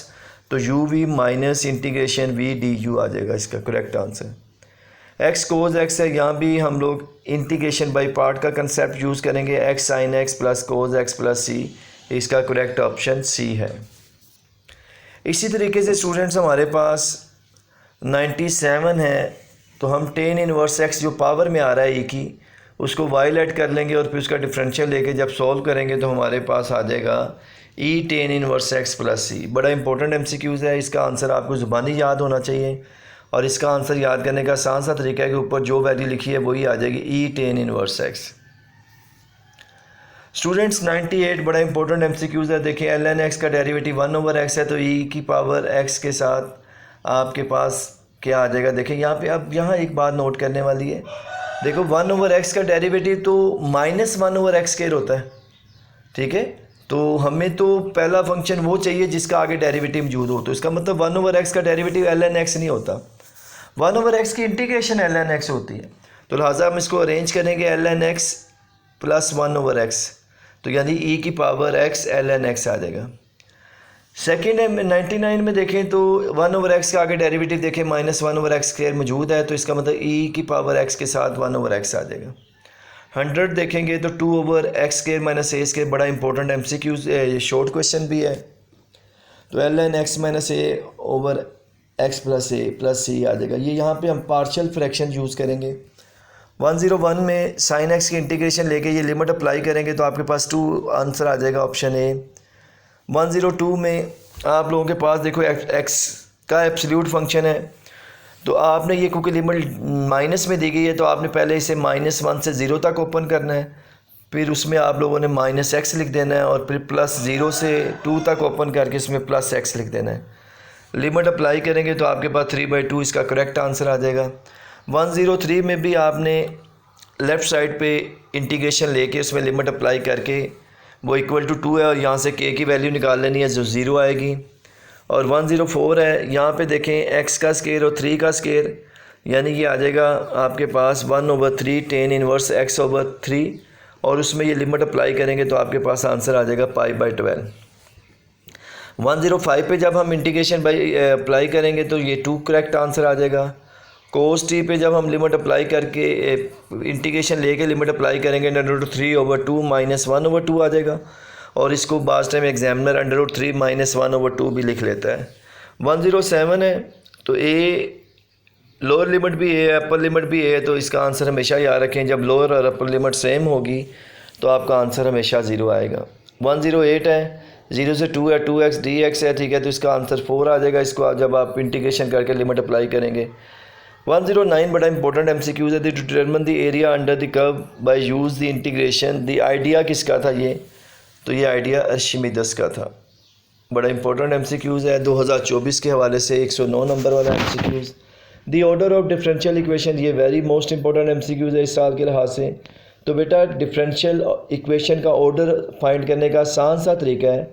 तो u v minus integration v du आ जाएगा इसका करेक्ट आंसर। x कोज x है, यहाँ भी हम लोग इंटीग्रेशन बाय पार्ट का कंसेप्ट यूज़ करेंगे, x साइन x प्लस कोज x प्लस c, इसका करेक्ट ऑप्शन c है। इसी तरीके से स्टूडेंट्स हमारे पास 97 है, तो हम टेन इनवर्स एक्स जो पावर में आ रहा है e की, उसको y ऐड कर लेंगे और फिर उसका डिफरेंशियल लेके जब सॉल्व करेंगे तो हमारे पास आ जाएगा e tan inverse X plus C. बड़ा इंपॉर्टेंट MCQs है, इसका आंसर आपको ज़ुबानी याद होना चाहिए और इसका आंसर याद करने का आसान सा तरीका है कि ऊपर जो वैल्यू लिखी है वही आ जाएगी, e tan inverse x. Students 98 बड़ा इंपॉर्टेंट MCQs है। देखिए एल एन एक्स का डेरिवेटिव 1 ओवर एक्स है, तो e की पावर x के साथ आपके पास क्या आ जाएगा। देखिए यहाँ पे अब यहाँ एक बात नोट करने वाली है, देखो 1 ओवर एक्स का डेरिवेटिव तो -1 ओवर एक्स स्क्वायर होता है, ठीक है। तो हमें तो पहला फंक्शन वो चाहिए जिसका आगे डेरिवेटिव मौजूद हो, तो इसका मतलब 1 ओवर एक्स का डेरिवेटिव एल एन एक्स नहीं होता, 1 ओवर एक्स की इंटीग्रेशन एल एन एक्स होती है। तो लिहाजा हम इसको अरेंज करेंगे l n x plus 1 over x, तो यानी e की power x l n x आ जाएगा। सेकेंड है 99 में देखें तो 1 ओवर एक्स का आगे डेरिवेटिव देखें -1 ओवर एक्स स्क्वायर मौजूद है, तो इसका मतलब e की पावर x के साथ 1 ओवर एक्स आ जाएगा। 100 देखेंगे तो 2 ओवर एक्स स्क्वायर माइनस ए स्क्वायर, बड़ा इंपॉर्टेंट MCQ शॉर्ट क्वेश्चन भी है, तो एल एन एक्स माइनस ए ओवर एक्स प्लस ए प्लस सी आ जाएगा। ये यहाँ पे हम पार्शियल फ्रैक्शन यूज़ करेंगे। 101 में साइन एक्स की इंटीग्रेशन लेके ये लिमिट अप्लाई करेंगे तो आपके पास 2 आंसर आ जाएगा, ऑप्शन ए। 102 में आप लोगों के पास देखो एक्स का एब्सोल्यूट फंक्शन है, तो आपने ये क्योंकि लिमिट माइनस में दी गई है तो आपने पहले इसे -1 से 0 तक ओपन करना है, फिर उसमें आप लोगों ने -x लिख देना है और फिर +0 से 2 तक ओपन करके इसमें +x लिख देना है। लिमिट अप्लाई करेंगे तो आपके पास 3/2 इसका करेक्ट आंसर आ जाएगा। 103 में भी आपने लेफ़्ट साइड पे इंटीग्रेशन लेके उसमें लिमिट अप्लाई करके वो इक्वल टू 2 है और यहाँ से k की वैल्यू निकाल लेनी है जो 0 आएगी। और 104 है, यहाँ पे देखें x का स्क्वायर और 3 का स्क्वायर, यानी ये आ जाएगा आपके पास 1/3 tan इनवर्स x/3 और उसमें ये लिमिट अप्लाई करेंगे तो आपके पास आंसर आ जाएगा π/12। 105 पे जब हम इंटीग्रेशन बाई अप्लाई करेंगे तो ये 2 करेक्ट आंसर आ जाएगा। cos t पे जब हम लिमिट अप्लाई करके इंटीग्रेशन लेके लिमिट अप्लाई करेंगे √3/2 -1/2 आ जाएगा और इसको बाज़ टाइम एग्जामिनर √3 -1/2 भी लिख लेता है। 107 है, तो a लोअर लिमिट भी a है अपर लिमिट भी a है, तो इसका आंसर हमेशा याद रखें जब लोअर और अपर लिमिट सेम होगी तो आपका आंसर हमेशा 0 आएगा। 108 है, 0 से 2 है, 2x dx है, ठीक है, तो इसका आंसर 4 आ जाएगा इसको जब आप इंटीग्रेशन करके लिमिट अप्लाई करेंगे। 109 बड़ा इंपॉर्टेंट MCQs है, the determine the area under the curve y use the integration. The idea किसका था ये, तो ये आइडिया अर्शिमिदस का था। बड़ा इंपॉर्टेंट MCQs है 2024 के हवाले से 109 नंबर वाला MCQs। The order of differential equation, ये वेरी मोस्ट इंपॉर्टेंट MCQs है इस साल के लिहाज से। तो बेटा डिफरेंशियल इक्वेशन का ऑर्डर फाइंड करने का आसान सा तरीका है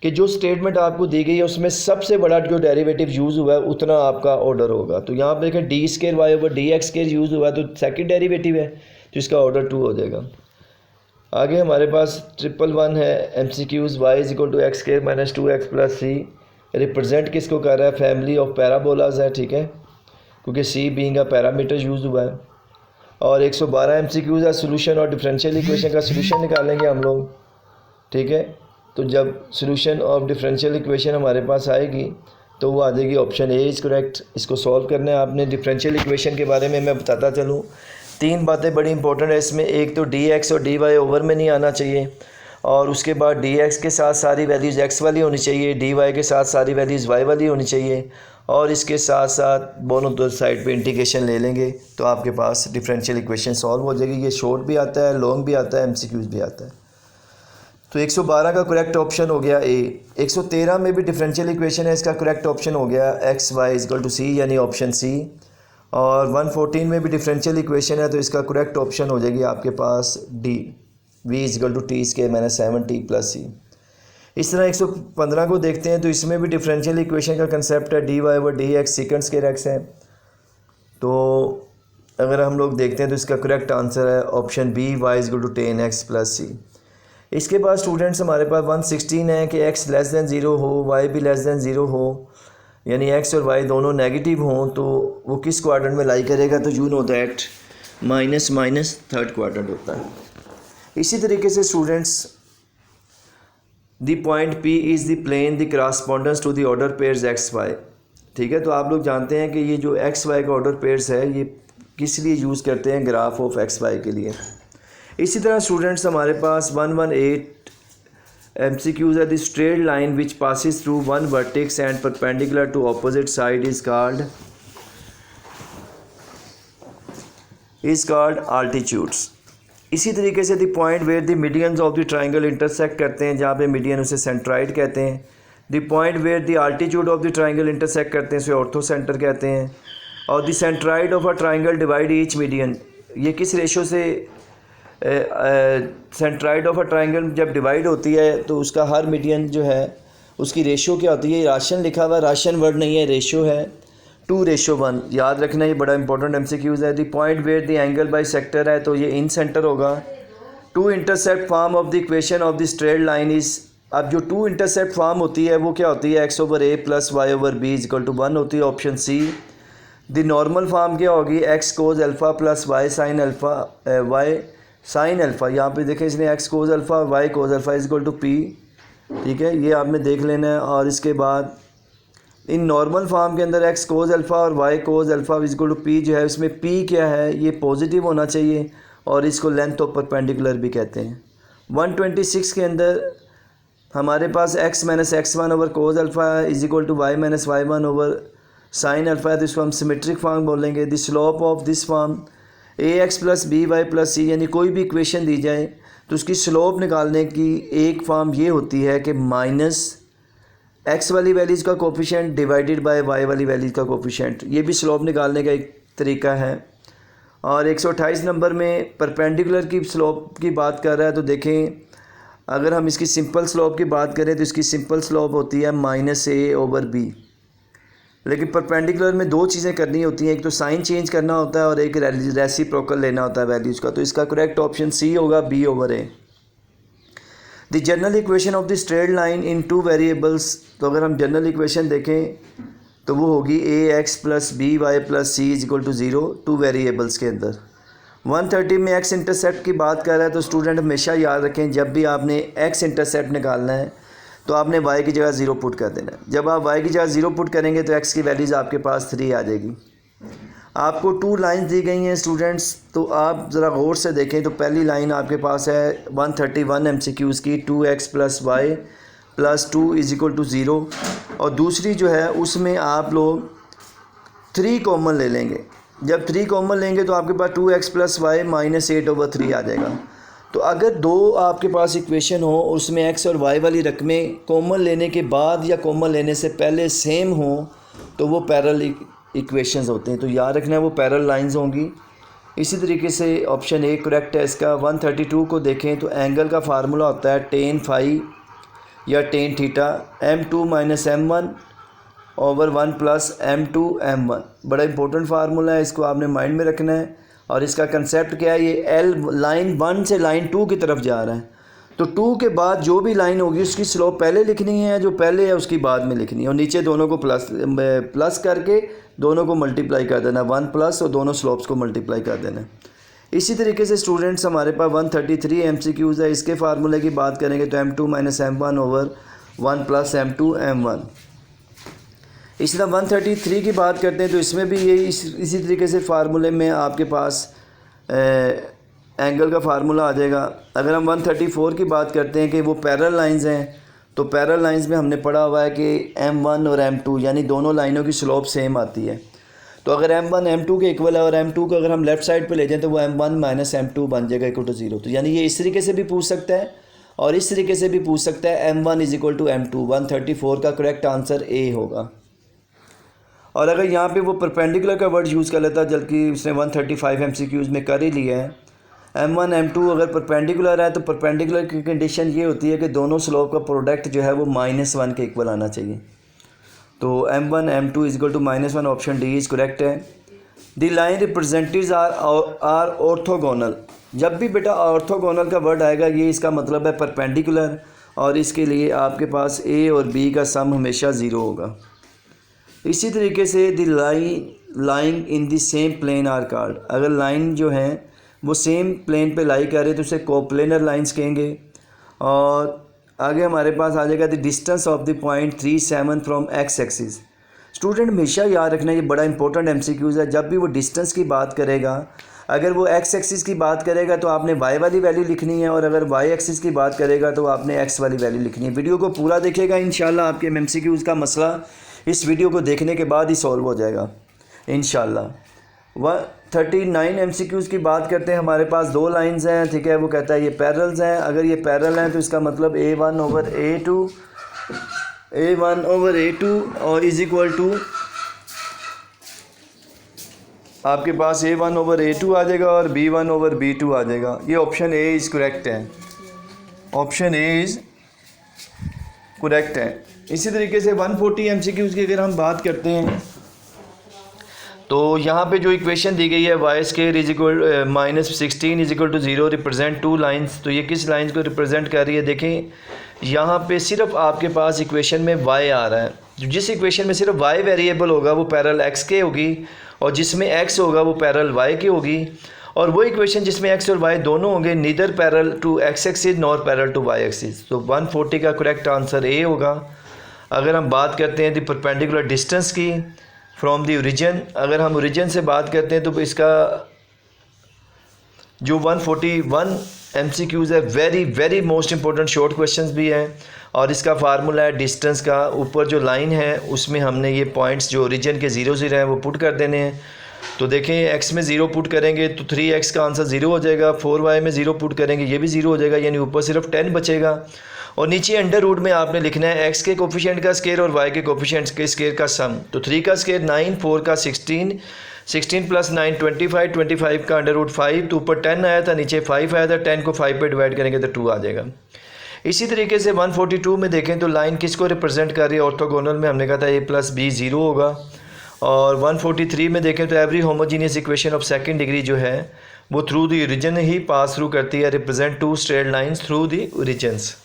कि जो स्टेटमेंट आपको दी गई है उसमें सबसे बड़ा जो डेरिवेटिव यूज़ हुआ है उतना आपका ऑर्डर होगा। तो यहाँ पे देखें d square y over d x square use हुआ है तो सेकंड डेरिवेटिव है तो इसका ऑर्डर 2 हो जाएगा। आगे हमारे पास 111 है MCQs y is equal to x square minus 2x plus C. Represent किसको कर रहा है? फैमिली ऑफ पैराबोलाज है, ठीक है, क्योंकि सी बीइंग अ पैरामीटर यूज़ हुआ है। और 112 MCQs है सोल्यूशन और डिफरेंशियल इक्वेशन का सोल्यूशन निकालेंगे हम लोग, ठीक है। तो जब सोल्यूशन ऑफ डिफरेंशियल इक्वेशन हमारे पास आएगी तो वो आ जाएगी ऑप्शन ए इज़ करेक्ट। इसको सॉल्व करना है आपने। डिफरेंशियल इक्वेशन के बारे में मैं बताता चलूँ, 3 बातें बड़ी इंपॉर्टेंट है इसमें। एक तो dx और dy ओवर में नहीं आना चाहिए, और उसके बाद dx के साथ सारी वैल्यूज़ x वाली होनी चाहिए, dy के साथ सारी वैल्यूज़ y वाली होनी चाहिए, और इसके साथ साथ दोनों दो साइड पे इंटीग्रेशन ले लेंगे तो आपके पास डिफरेंशियल इक्वेशन सॉल्व हो जाएगी। ये शॉर्ट भी आता है, लॉन्ग भी आता है, MCQs भी आता है। तो 112 का करेक्ट ऑप्शन हो गया ए। 113 में भी डिफरेंशियल इक्वेशन है, इसका करेक्ट ऑप्शन हो गया एक्स वाई इक्वल टू सी यानी ऑप्शन सी। और 114 में भी डिफरेंशियल इक्वेशन है तो इसका करेक्ट ऑप्शन हो जाएगी आपके पास d, v equal to t square minus 7t plus c. इस तरह 115 को देखते हैं तो इसमें भी डिफरेंशियल इक्वेशन का कंसेप्ट है d y over d x second square x है। तो अगर हम लोग देखते हैं तो इसका करेक्ट आंसर है option b, y equal to 10x plus c. इसके बाद स्टूडेंट्स हमारे पास 116 है कि x लेस दैन 0 हो, y भी लेस दैन 0 हो, यानी x और y दोनों नेगेटिव हों तो वो किस क्वाड्रेंट में लाई करेगा? तो you know that minus minus third quadrant होता है। इसी तरीके से students the point P is the plane the correspondence to the order pairs x y, ठीक है। तो आप लोग जानते हैं कि ये जो एक्स वाई का ऑर्डर पेयर्स है ये किस लिए यूज़ करते हैं? ग्राफ ऑफ एक्स वाई के लिए। इसी तरह स्टूडेंट्स हमारे पास 118 MCQs है the straight line which passes through one vertex and perpendicular to opposite side is called altitudes. इसी तरीके से the point where the medians of the triangle intersect करते हैं, जहाँ पे मीडियन उसे सेंट्राइड कहते हैं। The point where the altitude of the triangle intersect करते हैं उसे ऑर्थो सेंटर कहते हैं। और the centroid of a triangle divide each median, ये किस रेशो से सेंट्राइड ऑफ अ ट्राइंगल जब डिवाइड होती है तो उसका हर मीडियन जो है उसकी रेशो क्या होती है? राशन लिखा हुआ, राशन वर्ड नहीं है, रेशो है 2:1। याद रखना, ये बड़ा इंपॉर्टेंट MCQs है। The point where the angle bisector है तो ये इन सेंटर होगा। Two intercept form of the equation of the straight line is, अब जो टू इंटरसेप्ट फॉर्म होती है वो क्या होती है? x over a plus y over b equal to 1 होती है, option c. The normal form क्या होगी? x cos alpha plus y sine alpha, y sine alpha. यहाँ पे देखें इसने x कोज अल्फ़ा और y cos alpha equal to p, ठीक है, ये आपने देख लेना है। और इसके बाद इन नॉर्मल फॉर्म के अंदर x कोज अल्फ़ा और y cos alpha equal to p जो है उसमें p क्या है? ये पॉजिटिव होना चाहिए और इसको लेंथ ऑफ परपेंडिकुलर भी कहते हैं। 126 के अंदर हमारे पास x minus x1 over cos alpha is equal to y minus y1 over sine alpha है तो इसको हम सिमेट्रिक फॉर्म बोलेंगे। The slope of this form ax plus b y plus c, यानी कोई भी इक्वेशन दी जाए तो उसकी स्लोप निकालने की एक फॉर्म ये होती है कि माइनस x वाली वैल्यूज़ का कोफिशिएंट डिवाइडेड बाय y वाली वैल्यूज़ का कोफिशिएंट, ये भी स्लोप निकालने का एक तरीका है। और 128 नंबर में परपेंडिकुलर की स्लोप की बात कर रहा है तो देखें, अगर हम इसकी सिंपल स्लोप की बात करें तो इसकी सिंपल स्लोप होती है -a ओवर b। लेकिन परपेंडिकुलर में दो चीज़ें करनी होती हैं, एक तो साइन चेंज करना होता है और एक रेसिप्रोकल लेना होता है वैल्यूज़ का। तो इसका करेक्ट ऑप्शन सी होगा, b over a। The general equation of the straight line in 2 variables, तो अगर हम जनरल इक्वेशन देखें तो वो होगी ax plus b y plus c is equal to 0 2 variables के अंदर। 130 में x इंटरसेप्ट की बात कर रहा है तो स्टूडेंट हमेशा याद रखें जब भी आपने x इंटरसेप्ट निकालना है तो आपने y की जगह 0 पुट कर देना है। जब आप y की जगह 0 पुट करेंगे तो x की वैल्यूज़ आपके पास 3 आ जाएगी। आपको 2 लाइंस दी गई हैं स्टूडेंट्स, तो आप ज़रा गौर से देखें। तो पहली लाइन आपके पास है 131 MCQs की 2x plus y plus 2 is equal to 0, और दूसरी जो है उसमें आप लोग 3 कॉमन ले लेंगे। जब 3 कॉमन लेंगे तो आपके पास 2x plus y minus 8 over 3 आ जाएगा। तो अगर दो आपके पास इक्वेशन हो उसमें x और y वाली रकमें कॉमन लेने के बाद या कॉमन लेने से पहले सेम हो तो वो पैरेलल इक्वेशंस होते हैं। तो याद रखना है वो पैरेलल लाइंस होंगी। इसी तरीके से ऑप्शन ए करेक्ट है इसका। 132 को देखें तो एंगल का फार्मूला होता है tan फाई या tan theta m2 minus m1 over 1 plus m2 m1। बड़ा इंपॉर्टेंट फार्मूला है, इसको आपने माइंड में रखना है। और इसका कंसेप्ट क्या है, ये एल लाइन 1 से लाइन 2 की तरफ जा रहा है, तो 2 के बाद जो भी लाइन होगी उसकी स्लोप पहले लिखनी है, जो पहले है उसकी बाद में लिखनी है, और नीचे दोनों को प्लस करके दोनों को मल्टीप्लाई कर देना, 1 प्लस और दोनों स्लोप्स को मल्टीप्लाई कर देना। इसी तरीके से स्टूडेंट्स हमारे पास 133 MCQs है। इसके फार्मूले की बात करेंगे तो m2 minus m1 over 1 plus m2 m1। इसी तरह 133 की बात करते हैं तो इसमें भी ये इसी तरीके से फार्मूले में आपके पास एंगल का फार्मूला आ जाएगा। अगर हम 134 की बात करते हैं कि वो पैरेलल लाइंस हैं, तो पैरेलल लाइंस में हमने पढ़ा हुआ है कि m1 और m2 यानी दोनों लाइनों की स्लोप सेम आती है। तो अगर m1 m2 के इक्वल है और m2 को अगर हम लेफ़्ट साइड पे ले जाएं तो वो m1 माइनस m2 बन जाएगा इक्वल टू 0। तो यानी ये इस तरीके से भी पूछ सकता है और इस तरीके से भी पूछ सकता है, m1 is equal to m2। 134 का करेक्ट आंसर A होगा। और अगर यहाँ पे वो परपेंडिकुलर का वर्ड यूज़ कर लेता, जबकि उसने 135 MCQs में कर ही लिया है, m1 m2 अगर परपेंडिकुलर है तो परपेंडिकुलर की कंडीशन ये होती है कि दोनों स्लोप का प्रोडक्ट जो है वो -1 के इक्वल आना चाहिए। तो m1 m2 is equal to -1, option D is correct है। The line representatives are orthogonal. जब भी बेटा ऑर्थोगोनल का वर्ड आएगा ये इसका मतलब है परपेंडिकुलर, और इसके लिए आपके पास A और B का सम हमेशा 0 होगा। इसी तरीके से the line in the same plane are called. अगर लाइन जो है वो सेम प्लेन पे लाई कर रहे तो उसे कोप्लेनर लाइंस कहेंगे। और आगे हमारे पास आ जाएगा the distance of the point 37 from x axis. Student हमेशा याद रखना, ये बड़ा इंपॉर्टेंट MCQs है। जब भी वो डिस्टेंस की बात करेगा, अगर वो एक्स एक्सिस की बात करेगा तो आपने वाई वाली वैल्यू लिखनी है, और अगर वाई एक्सिस की बात करेगा तो आपने एक्स वाली वैल्यू लिखनी है। वीडियो को पूरा देखेगा, इंशाल्लाह आपके MCQs का मसला इस वीडियो को देखने के बाद ही सॉल्व हो जाएगा इंशाल्लाह। 139 MCQs की बात करते हैं। हमारे पास दो लाइंस हैं, ठीक है, वो कहता है ये पैरेलल्स हैं। अगर ये पैरेलल हैं तो इसका मतलब A1 ओवर A2 और इज इक्वल टू आपके पास A1 ओवर A2 आ जाएगा और B1 ओवर B2 आ जाएगा। ये ऑप्शन A इज़ करेक्ट है, ऑप्शन A इज़ करेक्ट है। इसी तरीके से 140 MCQs की अगर हम बात करते हैं तो यहाँ पे जो इक्वेशन दी गई है y square is equal -16 is equal to 0 represent 2 lines. तो ये किस लाइंस को रिप्रेजेंट कर रही है? देखें यहाँ पे सिर्फ आपके पास इक्वेशन में y आ रहा है। जिस इक्वेशन में सिर्फ y वेरिएबल होगा वो पैरेलल x के होगी, और जिसमें x होगा वो पैरेलल y की होगी। और वो इक्वेशन जिसमें x और y दोनों होंगे neither parallel to x axis nor parallel to y axis. तो 140 का करेक्ट आंसर A होगा। अगर हम बात करते हैं द परपेंडिकुलर डिस्टेंस की फ्रॉम द ओरिजिन, अगर हम ओरिजिन से बात करते हैं तो इसका जो 141 MCQs है very most important short questions भी हैं, और इसका फार्मूला है डिस्टेंस का। ऊपर जो लाइन है उसमें हमने ये पॉइंट्स जो ओरिजिन के 0 0 हैं वो पुट कर देने हैं। तो देखें x में 0 पुट करेंगे तो 3x का आंसर 0 हो जाएगा, 4y में 0 पुट करेंगे ये भी 0 हो जाएगा, यानी ऊपर सिर्फ 10 बचेगा। और नीचे अंडर रूट में आपने लिखना है x के कोफिशिएंट का स्केयर और y के कोफिशिएंट के स्केयर का सम। तो 3 का स्केयर 9, 4 का 16, 16 प्लस 9 25, 25 का अंडर रूट 5। तो ऊपर 10 आया था, नीचे 5 आया था, 10 को 5 पे डिवाइड करेंगे तो 2 आ जाएगा। इसी तरीके से 142 में देखें तो लाइन किसको रिप्रेजेंट कर रही है? ऑर्थोगोनल में हमने कहा था a प्लस b 0 होगा। और 143 में देखें तो every homogeneous equation of second degree जो है वो through the origin he pass through करती है, represent 2 straight lines through the origins.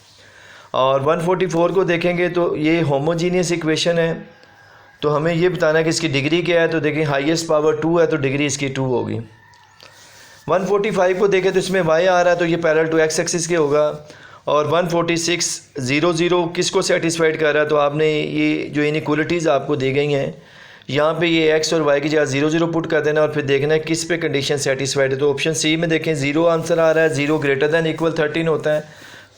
और 144 को देखेंगे तो ये होमोजीनियस इक्वेशन है, तो हमें ये बताना है कि इसकी डिग्री क्या है। तो देखें हाईएस्ट पावर 2 है तो डिग्री इसकी 2 होगी। 145 को देखें तो इसमें y आ रहा है तो ये पैरेलल टू x एक्सिस के होगा। और 146 0 0 किसको सेटिस्फाइड कर रहा है? तो आपने ये जो इनइक्वालिटीज़ आपको दी गई हैं यहाँ पे ये x और y की जगह 0 0 पुट कर देना और फिर देखना है किस पे कंडीशन सेटिस्फाइड है। तो ऑप्शन सी में देखें 0 आंसर आ रहा है, 0 ग्रेटर दैन इक्वल 13 होता है,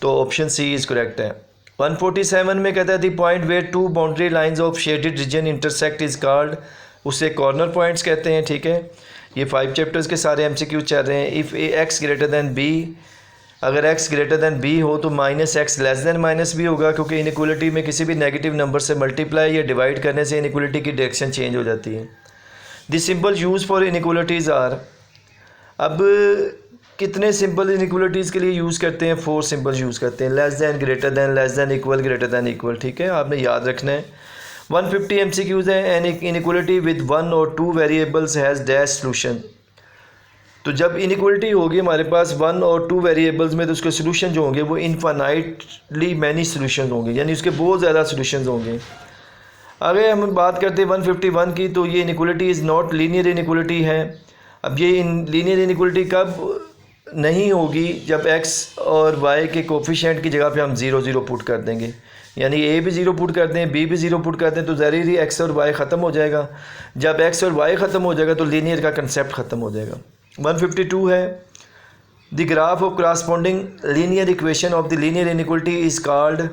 तो ऑप्शन सी इज़ करेक्ट है। 147 में कहता है the point where 2 boundary lines of shaded region intersect is called, उसे कॉर्नर पॉइंट्स कहते हैं, ठीक है। ये 5 चैप्टर्स के सारे MCQ चल रहे हैं। If x greater then b, अगर x ग्रेटर दैन b हो तो -x लेस दैन -b होगा, क्योंकि इनइक्वालिटी में किसी भी नेगेटिव नंबर से मल्टीप्लाई या डिवाइड करने से इनइक्वालिटी की डायरेक्शन चेंज हो जाती है। The symbol use for inequalities are, अब कितने सिंपल इनइक्वलिटीज़ के लिए यूज़ करते हैं? 4 सिंबल यूज़ करते हैं, less than, greater than, less than, equal, greater than equal. ठीक है, आपने याद रखना है। 150 MCQs है। एन इनइक्वलिटी विद 1 और 2 वेरिएबल्स हैज़ डैश सोल्यूशन। तो जब इनइक्वलिटी होगी हमारे पास 1 और 2 वेरिएबल्स में, तो उसके सोल्यूशन जो होंगे वो इनफाइनाइटली मैनी सोल्यूशन होंगे, यानी उसके बहुत ज़्यादा सोल्यूशन होंगे। अगर हम बात करते हैं 151 की, तो ये inequality is not linear inequality है। अब ये लीनियर इनइक्वलिटी कब नहीं होगी? जब x और y के कोफिशिएंट की जगह पे हम 0 0 पुट कर देंगे, यानी a भी 0 पुट कर दें, b भी 0 पुट कर दें, तो ज़रूरी ही x और y ख़त्म हो जाएगा। जब x और y ख़त्म हो जाएगा तो लीनियर का कंसेप्ट ख़त्म हो जाएगा। 152 है, the graph of corresponding linear equation of the linear inequality is called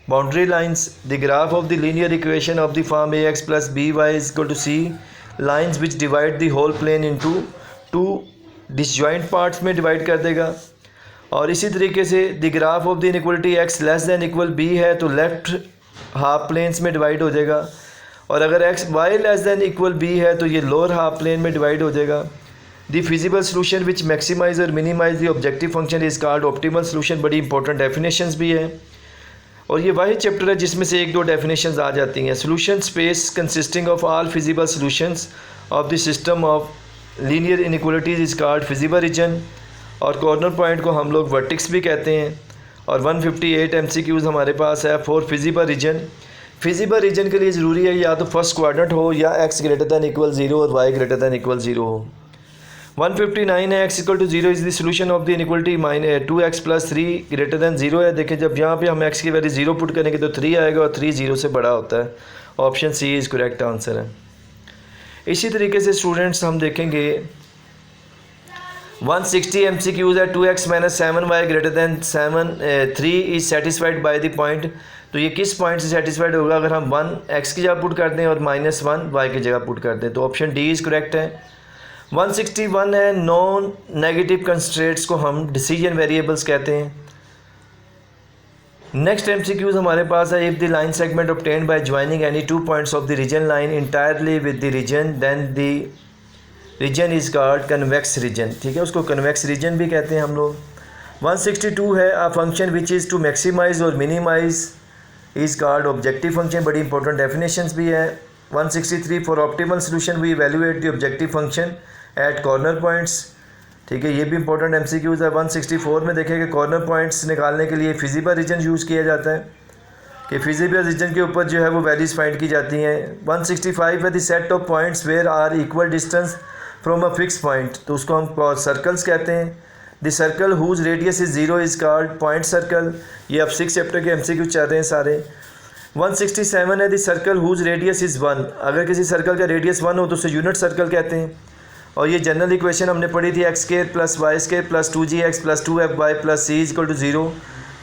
boundary lines. The graph of the linear equation of the form ax plus by is equal to c, lines which divide the whole plane into 2 disjoint parts में divide कर देगा। और इसी तरीके से the graph of the inequality x less than equal b है तो left half planes में divide हो जाएगा, और अगर x y less than equal b है तो ये lower half plane में divide हो जाएगा। The feasible solution which maximize or minimize the objective function is called optimal solution। बड़ी इंपॉर्टेंट definitions भी है, और ये वही चैप्टर है जिसमें से 1-2 डेफिनेशंस आ जाती हैं। Solution space consisting of all feasible solutions of the system of linear inequalities is called feasible region, और कॉर्नर पॉइंट को हम लोग वर्टिक्स भी कहते हैं। और 158 MCQs हमारे पास है for feasible region. Feasible region के लिए ज़रूरी है या तो फर्स्ट क्वाड्रेंट हो, या x ग्रेटर दैन इक्वल 0 और y ग्रेटर दैन इक्वल 0 हो। 159 है, x equal to 0 is the solution of the inequality 2x plus 3 greater than 0 है। देखें, जब यहाँ पे हम x की वैल्यू 0 पुट करेंगे तो 3 आएगा, और 3 0 से बड़ा होता है। Option C is correct answer है। इसी तरीके से स्टूडेंट्स हम देखेंगे 160 MCQs है, 2x minus 7y greater than 3 is satisfied by the point. तो ये किस पॉइंट से सेटिस्फाइड होगा? अगर हम 1 x की जगह पुट कर दें और -1 y की जगह पुट कर दें, तो ऑप्शन डी इज़ करेक्ट है। 161 है, नॉन नेगेटिव कंस्ट्रेंट्स को हम डिसीजन वेरिएबल्स कहते हैं। नेक्स्ट MCQs हमारे पास है, if the line segment obtained by joining any 2 points of the region line entirely with the region, then the region is called convex region. ठीक है, उसको कन्वेक्स रीजन भी कहते हैं हम लोग। 162 है, a function which is to maximise और minimise is called objective function. बड़ी इंपॉर्टेंट डेफिनेशंस भी है। 163 for optimal solution we evaluate the objective function at corner points. ठीक है, ये भी इंपॉर्टेंट MCQs है। 164 में देखें कि कॉर्नर पॉइंट्स निकालने के लिए फिजिबल रीजन यूज़ किया जाता है, कि फिजिबल रीजन के ऊपर जो है वो वैल्यूज़ फाइंड की जाती हैं। 165 है, the set of points where are equal distance from a fix point, तो उसको हम सर्कल्स कहते हैं। The circle whose radius is 0 is called point circle. ये अब 6 चैप्टर के MCQ चल रहे हैं सारे। 167 है, the circle whose radius is 1। अगर किसी सर्कल का रेडियस 1 हो तो उसे यूनिट सर्कल कहते हैं। और ये जनरल इक्वेशन हमने पढ़ी थी, x² plus y² plus 2gx plus 2fy plus c equal to 0।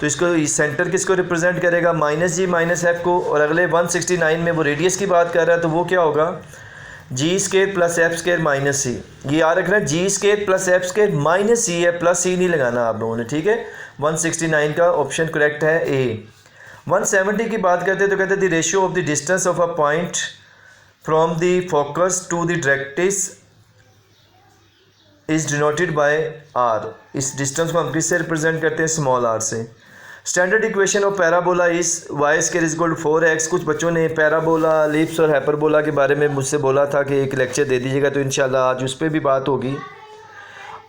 तो इसको सेंटर किसको रिप्रेजेंट करेगा? -g माइनस f को। और अगले 169 में वो रेडियस की बात कर रहा है, तो वो क्या होगा? g² plus f² minus c। ये याद रखना, g² plus f² minus c है, प्लस c नहीं लगाना आप लोगों ने। ठीक है, 169 का ऑप्शन करेक्ट है ए। 170 की बात करते हैं तो कहते हैं the ratio of the distance of a point from the focus to the directrix is denoted by r. इस डिस्टेंस को हम किससे रिप्रेजेंट करते हैं? स्मॉल आर से। Standard equation of parabola is y² is equal to 4x। कुछ बच्चों ने पैराबोला, एलिप्स और हाइपरबोला के बारे में मुझसे बोला था कि एक लेक्चर दे दीजिएगा, तो इंशाल्लाह आज उस पर भी बात होगी।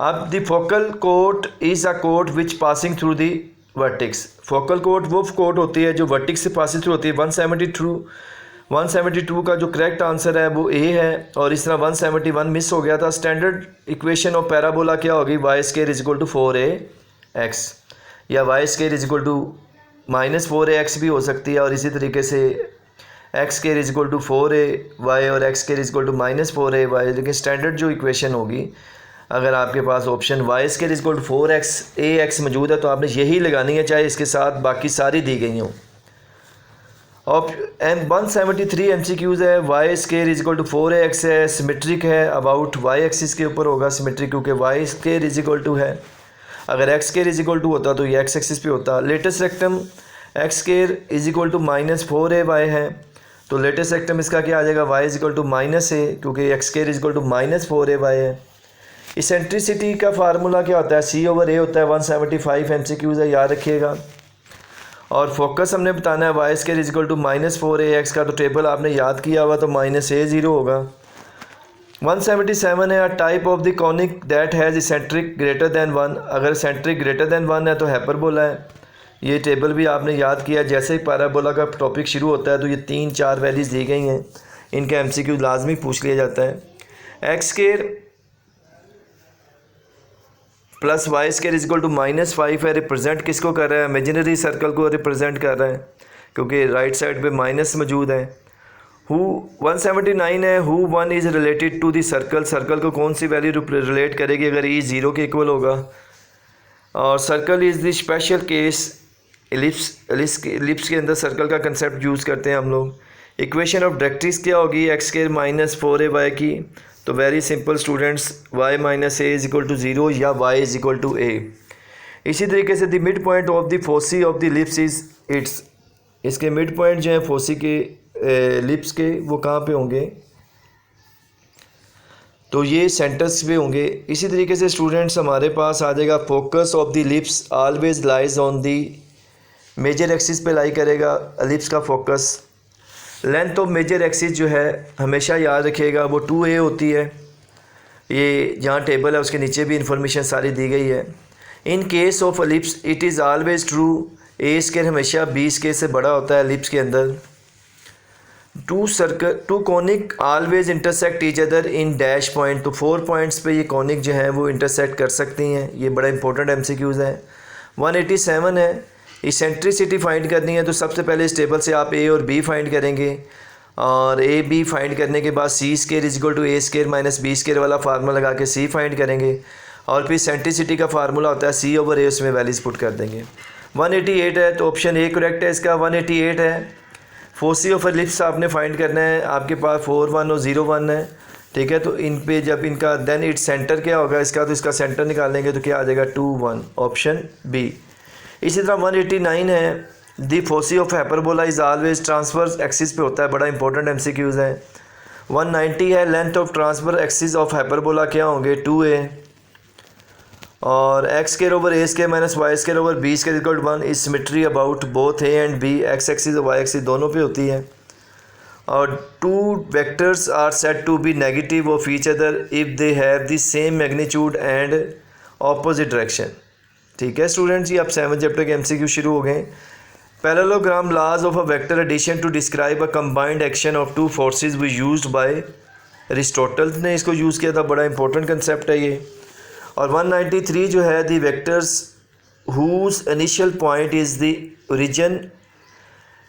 अब the focal coat is a coat which passing through the vertices. Focal coat वो कोट होती है जो वर्टिक्स से पासिंग थ्रू होती है। 172 का जो करेक्ट आंसर है वो ए है, और इस तरह 171 मिस हो गया था। स्टैंडर्ड इक्वेशन ऑफ पैराबोला क्या होगी? y² is equal to 4ax, या y² is equal to -4ax भी हो सकती है, और इसी तरीके से x² is equal to 4ay और x² is equal to -4ay। लेकिन स्टैंडर्ड जो इक्वेशन होगी, अगर आपके पास option y² is equal to 4ax मौजूद है तो आपने यही लगानी है, चाहे इसके साथ बाकी सारी दी गई हों। और 173 MCQs है, y² is equal to 4ax है, सिमेट्रिक है, अबाउट y एक्सिस के ऊपर होगा सिमेट्रिक, क्योंकि y² इज इक्वल टू है। अगर x² इज इक्वल टू होता तो ये x एक्सिस पे होता। Latus rectum x² is equal to -4ay है, तो लेटेस्ट रेक्टम इसका क्या आ जाएगा? y is equal to -a, क्योंकि x² is equal to -4ay है। इसेंट्रिसिटी का फार्मूला क्या होता है, C/A होता है, 175 MCQs है, याद रखिएगा। और फोकस हमने बताना है y² इक्वल टू -4ax का, तो टेबल आपने याद किया हुआ, तो -a0 होगा। 177 है, type of the conic that has eccentric greater than 1, अगर इसेंट्रिक ग्रेटर दैन 1 है तो हाइपरबोला है। ये टेबल भी आपने याद किया, जैसे ही पैराबोला का टॉपिक शुरू होता है तो ये 3-4 वैल्यूज़ दी गई हैं, इनका MCQ लाजमी पूछ लिया जाता है। x² plus y² equal to -5 है, रिप्रेजेंट किसको कर रहा है, इमेजिनरी सर्कल को रिप्रेजेंट कर रहा है, क्योंकि राइट साइड पे माइनस मौजूद है। हु 179 है, who 1 is related to the circle, circle को कौन सी वैल्यू रिलेट करेगी अगर ई 0 के इक्वल होगा। और circle is the special case, ellipse के अंदर सर्कल का कंसेप्ट यूज़ करते हैं हम लोग। इक्वेशन ऑफ डायरेक्ट्रिक्स क्या होगी, x² -4ay की, तो very simple students, y - a is equal to 0 या y is equal to a। इसी तरीके से the mid point of the foci of the ellipse is its, इसके मिड पॉइंट जो है फोसी के लिप्स के, वो कहाँ पे होंगे, तो ये सेंटर्स पे होंगे। इसी तरीके से स्टूडेंट्स हमारे पास आ जाएगा focus of the ellipse always lies on the major axis पे लाई करेगा लिप्स का focus. Length of major axis जो है हमेशा याद रखिएगा वो 2a होती है, ये जहाँ टेबल है उसके नीचे भी इंफॉर्मेशन सारी दी गई है। In case of ellipse it is always true, a² हमेशा b² से बड़ा होता है एलिप्स के अंदर। Two conic always intersect each other in dash point, तो 4 पॉइंट्स पे ये कॉनिक जो है वो इंटरसेक्ट कर सकती हैं, ये बड़ा इंपॉर्टेंट MCQs है। 187 है, इसेंट्रिसिटी फाइंड करनी है, तो सबसे पहले इस टेबल से आप a और b फाइंड करेंगे, और a b फाइंड करने के बाद c² equal to a² minus b² वाला फार्मूला लगा के c फाइंड करेंगे, और फिर इसेंट्रिसिटी का फार्मूला होता है C/A, उसमें वैल्यूज पुट कर देंगे। 188 है, तो ऑप्शन ए करेक्ट है इसका। 188 है, फोसी ऑफ एलिप्स आपने फाइंड करना है, आपके पास 4 1 और 0 1 है, ठीक है। तो इन पे जब इनका देन इट सेंटर क्या होगा इसका, तो इसका सेंटर निकालेंगे तो क्या आ जाएगा 2 1, ऑप्शन बी। इसी तरह 189 है, the foci of hyperbola is always transverse axis पे होता है, बड़ा इंपॉर्टेंट MCQs है। 190 है, length of transfer axis of hyperbola क्या होंगे 2a, और x² over a² minus y² over b² equal 1 is symmetry about both a and b, x axis और y एक्सिस दोनों पे होती है। और 2 vectors are said to be negative of each other if they have the same magnitude and opposite direction, ठीक है स्टूडेंट्स। ये अब 7 चैप्टर के MCQ शुरू हो गए। Parallelogram laws of a vector addition to describe a combined action of 2 forces we used by Aristotle ने इसको यूज़ किया था, बड़ा इंपॉर्टेंट कंसेप्ट है ये। और 193 जो है, the vectors whose initial point is the origin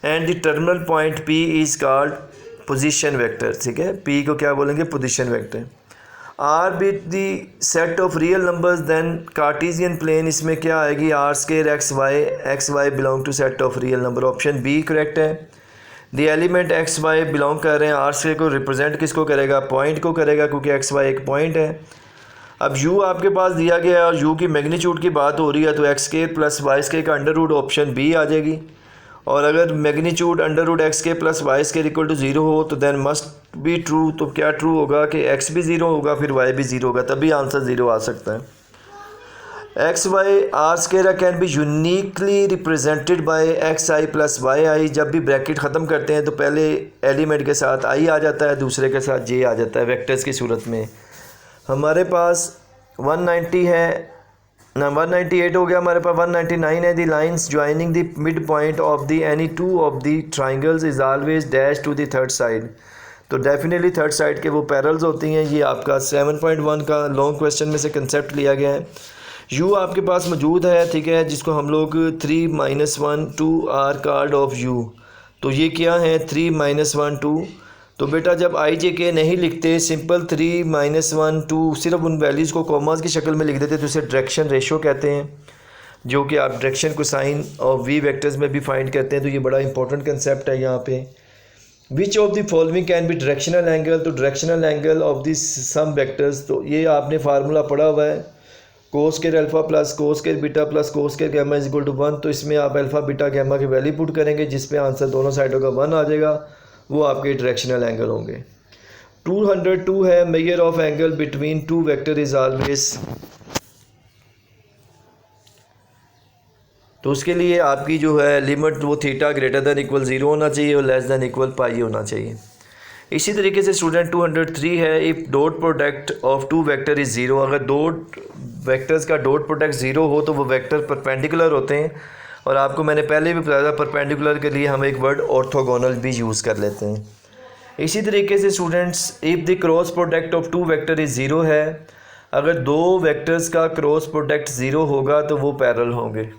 and the terminal point P is called position vector, ठीक है। P को क्या बोलेंगे, position vector. R be the set of real numbers then cartesian plane, इसमें क्या आएगी r² x y belong to set of real number, option B correct है। The element x y belong कर रहे हैं, r² को रिप्रेजेंट किसको करेगा, पॉइंट को करेगा, क्योंकि x y एक पॉइंट है। अब u आपके पास दिया गया है और u की मैग्नीट्यूड की बात हो रही है, तो x² प्लस y² का अंडर रूट ऑप्शन बी आ जाएगी। और अगर magnitude under root x² plus y² equal to 0 हो तो देन मस्ट बी ट्रू, तो क्या ट्रू होगा कि x भी 0 होगा फिर y भी 0 होगा, तभी आंसर 0 आ सकता है। x y r² can be uniquely represented by xi plus yi, जब भी ब्रैकेट ख़त्म करते हैं तो पहले एलिमेंट के साथ i आ जाता है, दूसरे के साथ j आ जाता है वेक्टर्स की सूरत में। हमारे पास 190 है ना, 198 हो गया हमारे पास। 199 है, the lines joining the mid point of the any 2 of the triangles is always dash to the third side, तो डेफिनेटली थर्ड साइड के वो पैरेलल्स होती हैं। ये आपका 7.1 का लॉन्ग क्वेश्चन में से कंसेप्ट लिया गया है। u आपके पास मौजूद है, ठीक है, जिसको हम लोग 3 - 1 2 आर कॉल्ड ऑफ u, तो ये क्या है 3 - 1 2, तो बेटा जब i j k नहीं लिखते, सिंपल 3 - 1 2 सिर्फ उन वैल्यूज़ को कॉमास की शक्ल में लिख देते, तो उसे डायरेक्शन रेशो कहते हैं, जो कि आप डायरेक्शन कोसाइन और v वेक्टर्स में भी फाइंड करते हैं। तो ये बड़ा इंपॉर्टेंट कंसेप्ट है यहाँ पे। Which of the following can be directional angle, तो directional angle of the sum vectors, तो ये आपने फार्मूला पढ़ा हुआ है, cos² alpha plus cos² beta plus cos² gamma is equal to 1, तो इसमें आप अल्फ़ा बीटा गैमा की वैल्यू पुट करेंगे, जिसपे आंसर दोनों साइडों का 1 आ जाएगा, वो आपके डायरेक्शनल एंगल होंगे। 202 है measure of angle between two vector is always, तो उसके लिए आपकी जो है लिमिट वो थीटा ग्रेटर दैन इक्वल 0 होना चाहिए और लेस दैन इक्वल पाई होना चाहिए। इसी तरीके से स्टूडेंट 203 है, if dot product of two vector is zero, अगर दो वेक्टर्स का डॉट प्रोडक्ट ज़ीरो हो तो वो वेक्टर परपेंडिकुलर होते हैं, और आपको मैंने पहले भी बताया था परपेंडिकुलर के लिए हम एक वर्ड ऑर्थोगोनल भी यूज़ कर लेते हैं। इसी तरीके से students if the cross product of two vector is zero है, अगर दो वेक्टर्स का क्रॉस प्रोडक्ट ज़ीरो होगा तो वो पैरेलल होंगे।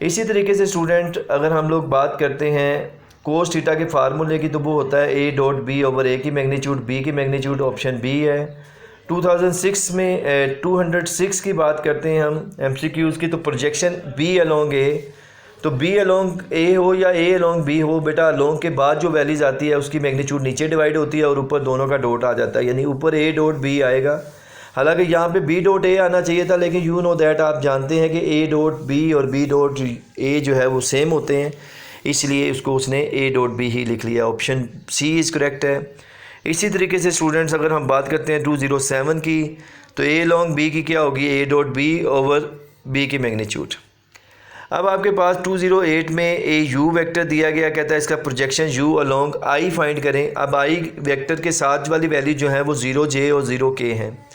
इसी तरीके से स्टूडेंट अगर हम लोग बात करते हैं कोस थीटा के फार्मूले की, तो वो होता है ए डॉट बी ओवर ए की मैग्नीट्यूड बी की मैग्नीट्यूड, ऑप्शन बी है। 2006 में 206 की बात करते हैं हम एमसीक्यूज़ की, तो प्रोजेक्शन बी अलोंग ए, तो बी अलोंग ए हो या ए अलोंग बी हो, बेटा अलोंग के बाद जो वैल्यूज़ आती है उसकी मैग्नीट्यूड नीचे डिवाइड होती है और ऊपर दोनों का डॉट आ जाता है, यानी ऊपर ए डॉट बी आएगा। हालांकि यहाँ पे बी डॉट ए आना चाहिए था, लेकिन यू नो दैट आप जानते हैं कि ए डॉट बी और बी डॉट ए जो है वो सेम होते हैं, इसलिए उसको उसने ए डॉट बी ही लिख लिया, ऑप्शन सी इज़ करेक्ट है। इसी तरीके से स्टूडेंट्स अगर हम बात करते हैं 207 की, तो ए लॉन्ग बी की क्या होगी, A dot B over B की मैग्नीट्यूड। अब आपके पास 208 में ए यू वेक्टर दिया गया, कहता है इसका projection you along I find करें। अब आई वेक्टर के साथ वाली वैल्यू जो है वो 0j और 0k हैं,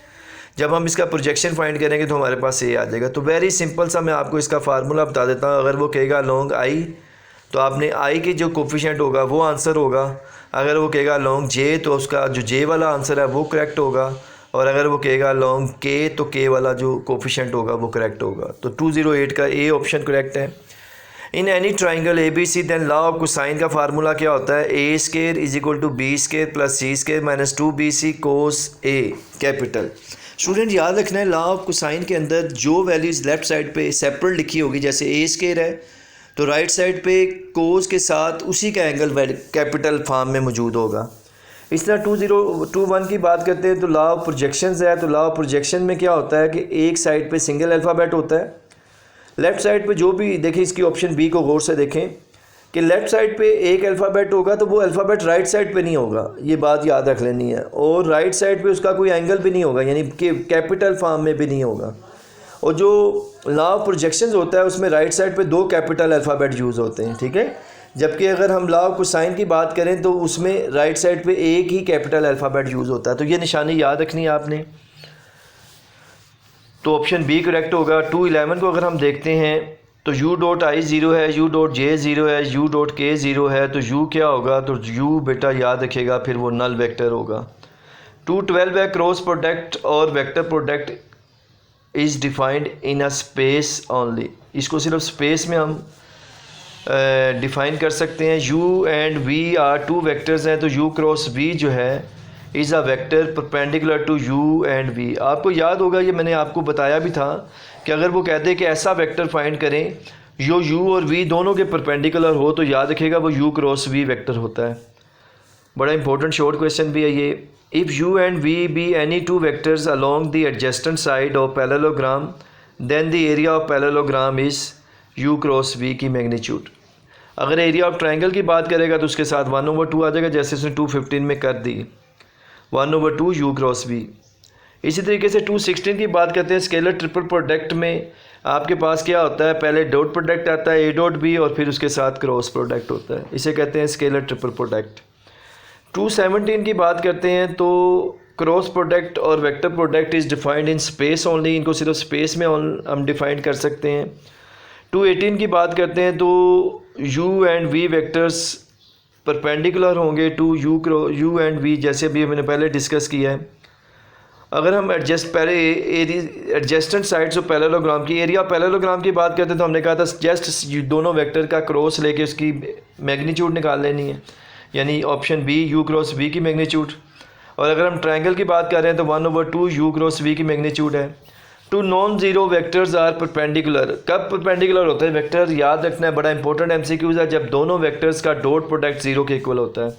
जब हम इसका प्रोजेक्शन फाइंड करेंगे तो हमारे पास ए आ जाएगा। तो वेरी सिंपल सा मैं आपको इसका फार्मूला बता देता हूँ। अगर वो कहेगा लॉन्ग आई, तो आपने आई के जो कोफिशिएंट होगा वो आंसर होगा। अगर वो कहेगा लॉन्ग जे, तो उसका जो जे वाला आंसर है वो करेक्ट होगा, और अगर वो कहेगा लॉन्ग के, तो के वाला जो कोफिशिएंट होगा वो करेक्ट होगा। तो 208 का ए ऑप्शन करेक्ट है। In any triangle A B C then law of cosine का फार्मूला क्या होता है, A square is equal to B square plus C square minus 2bc cos A capital. Student याद रखना है, लॉ ऑफ कोसाइन के अंदर जो वैल्यूज़ लेफ़्ट साइड पे सेपरेट लिखी होगी, जैसे ए स्केयर है तो राइट साइड पे कोस के साथ उसी का एंगल कैपिटल फॉर्म में मौजूद होगा। इस तरह 2021 की बात करते हैं तो लॉ ऑफ प्रोजेक्शंस है। तो लॉ ऑफ प्रोजेक्शन में क्या होता है कि एक साइड पे सिंगल अल्फ़ाबेट होता है, लेफ़्ट साइड पे जो भी देखें, इसकी ऑप्शन बी को गौर से देखें कि लेफ़्ट साइड पे एक अल्फ़ाबेट होगा तो वो अल्फ़ाबेट राइट साइड पे नहीं होगा, ये बात याद रख लेनी है, और राइट साइड पे उसका कोई एंगल भी नहीं होगा, यानी कि कैपिटल फॉर्म में भी नहीं होगा। और जो लॉ ऑफ प्रोजेक्शंस होता है उसमें राइट साइड पे दो कैपिटल अल्फ़ाबेट यूज़ होते हैं, ठीक है। जबकि अगर हम लॉ ऑफ कोसाइन की बात करें तो उसमें राइट साइड पे एक ही कैपिटल अल्फ़ाबेट यूज़ होता है। तो ये निशानी याद रखनी है आपने, तो ऑप्शन बी करेक्ट होगा। 211 को अगर हम देखते हैं तो u डॉट आई 0 है, u डॉट जे 0 है, u डॉट के 0 है, तो u क्या होगा, तो u बेटा याद रखेगा फिर वो नल वेक्टर होगा। 212 है क्रॉस प्रोडक्ट और vector product is defined in a space only, इसको सिर्फ स्पेस में हम डिफ़ाइन कर सकते हैं। u and v are two vectors हैं, तो u क्रॉस v जो है is a vector perpendicular to u and v। आपको याद होगा, ये मैंने आपको बताया भी था कि अगर वो कहते हैं कि ऐसा वेक्टर फाइंड करें जो u और v दोनों के परपेंडिकुलर हो, तो याद रखिएगा वो u क्रॉस v वेक्टर होता है। बड़ा इंपॉर्टेंट शॉर्ट क्वेश्चन भी है ये। If u and v be any two vectors along the adjacent side of parallelogram then the area of parallelogram is u cross v की मैग्नीट्यूड। अगर एरिया ऑफ ट्राइंगल की बात करेगा तो उसके साथ 1/2 आ जाएगा, जैसे उसने 215 में कर दी 1/2 u क्रॉस v। इसी तरीके से 216 की बात करते हैं, स्केलर ट्रिपल प्रोडक्ट में आपके पास क्या होता है, पहले डॉट प्रोडक्ट आता है a डॉट b और फिर उसके साथ क्रॉस प्रोडक्ट होता है, इसे कहते हैं स्केलर ट्रिपल प्रोडक्ट। 217 की बात करते हैं तो क्रॉस प्रोडक्ट और vector product is defined in space only, इनको सिर्फ स्पेस में हम डिफाइन कर सकते हैं। 218 की बात करते हैं तो u and v vectors perpendicular होंगे टू u एंड v, जैसे अभी मैंने पहले डिस्कस किया है। अगर हम एडजेस्टेंट साइड्स ऑफ पैरेललोग्राम की एरिया पैरेललोग्राम की बात करते हैं तो हमने कहा था जस्ट दोनों वेक्टर का क्रॉस लेके उसकी मैग्नीट्यूड निकाल लेनी है, यानी option B u cross v की मैग्नीट्यूड। और अगर हम ट्रायंगल की बात कर रहे हैं तो 1/2 u क्रॉस v की मैग्नीट्यूड है। Two non zero vectors are perpendicular, कब परपेंडिकुलर होता है वेक्टर, याद रखना है, बड़ा इंपॉर्टेंट एमसीक्यूज़ है, जब दोनों वेक्टर्स का डॉट प्रोडक्ट 0 के इक्वल होता है,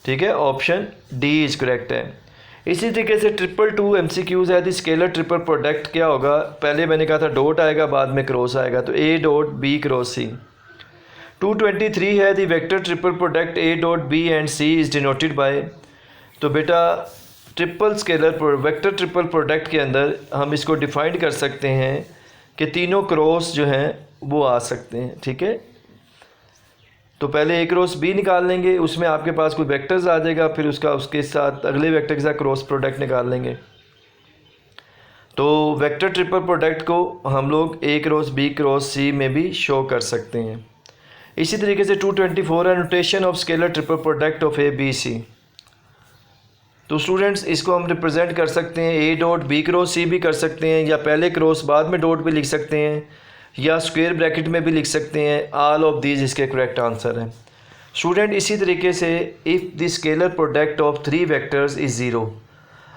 ठीक है, ऑप्शन डी इज़ करेक्ट है। इसी तरीके से 222 एमसीक्यूज़ है, द स्केलर ट्रिपल प्रोडक्ट क्या होगा, पहले मैंने कहा था डॉट आएगा बाद में क्रॉस आएगा, तो a dot b cross c। 223 है, the vector triple product a dot b and c is denoted bye, तो बेटा triple scalar vector triple product के अंदर हम इसको डिफाइन कर सकते हैं कि तीनों क्रॉस जो हैं वो आ सकते हैं, ठीक है। तो पहले एक क्रॉस बी निकाल लेंगे, उसमें आपके पास कोई वेक्टर्स आ जाएगा, फिर उसके साथ अगले वेक्टर के साथ क्रॉस प्रोडक्ट निकाल लेंगे। तो वेक्टर ट्रिपल प्रोडक्ट को हम लोग ए क्रॉस बी क्रॉस सी में भी शो कर सकते हैं। इसी तरीके से 224 है notation of scalar triple product of A B C. तो स्टूडेंट्स इसको हम रिप्रेजेंट कर सकते हैं A dot B cross C भी कर सकते हैं, या पहले क्रॉस बाद में डॉट भी लिख सकते हैं, या स्क्वायर ब्रैकेट में भी लिख सकते हैं। ऑल ऑफ दीज इसके करेक्ट आंसर हैं स्टूडेंट। इसी तरीके से if the scalar product of 3 vectors is zero,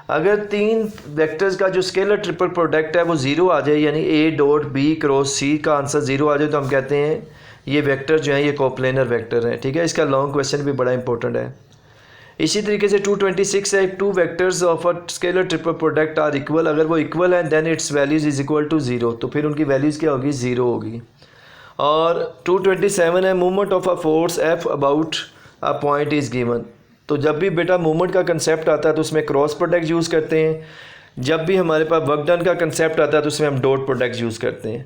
अगर 3 वेक्टर्स का जो स्केलर ट्रिपल प्रोडक्ट है वो ज़ीरो आ जाए, यानी ए डॉट बी क्रॉस सी का आंसर ज़ीरो आ जाए, तो हम कहते हैं ये वेक्टर जो है ये कोप्लेनर वेक्टर है, ठीक है। इसका लॉन्ग क्वेश्चन भी बड़ा इंपॉर्टेंट है। इसी तरीके से 226 है 2 vectors of a scalar triple product are equal, अगर वो इक्वल है then its values is equal to zero, तो फिर उनकी वैल्यूज़ क्या होगी, ज़ीरो होगी। और 227 है movement of a force F about a point is given. तो जब भी बेटा मूवमेंट का कंसेप्ट आता है तो उसमें क्रॉस प्रोडक्ट यूज़ करते हैं, जब भी हमारे पास वर्क डन का कंसेप्ट आता है तो उसमें हम डॉट प्रोडक्ट यूज़ करते हैं।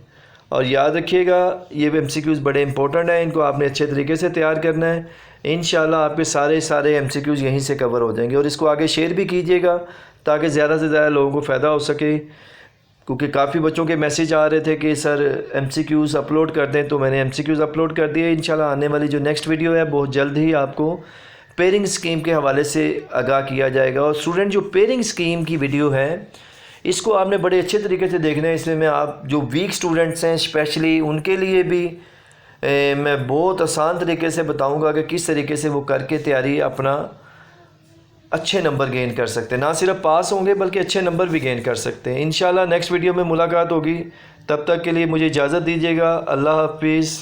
और याद रखिएगा ये MCQs बड़े इंपॉर्टेंट हैं, इनको आपने अच्छे तरीके से तैयार करना है। इंशाल्लाह आपके सारे MCQs यहीं से कवर हो जाएंगे। और इसको आगे शेयर भी कीजिएगा ताकि ज़्यादा से ज़्यादा लोगों को फ़ायदा हो सके, क्योंकि काफ़ी बच्चों के मैसेज आ रहे थे कि सर MCQs अपलोड कर दें, तो मैंने MCQs अपलोड कर दिए। इंशाल्लाह आने वाली जो नेक्स्ट वीडियो है बहुत जल्द ही आपको पेयरिंग स्कीम के हवाले से आगाह किया जाएगा। और स्टूडेंट जो पेयरिंग स्कीम की वीडियो है इसको आपने बड़े अच्छे तरीके से देखना है, इसलिए मैं आप जो वीक स्टूडेंट्स हैं स्पेशली उनके लिए भी मैं बहुत आसान तरीके से बताऊंगा कि किस तरीके से वो करके तैयारी अपना अच्छे नंबर गेन कर सकते हैं, ना सिर्फ पास होंगे बल्कि अच्छे नंबर भी गेन कर सकते हैं। इंशाल्लाह नेक्स्ट वीडियो में मुलाकात होगी, तब तक के लिए मुझे इजाज़त दीजिएगा। अल्लाह हाफिज़।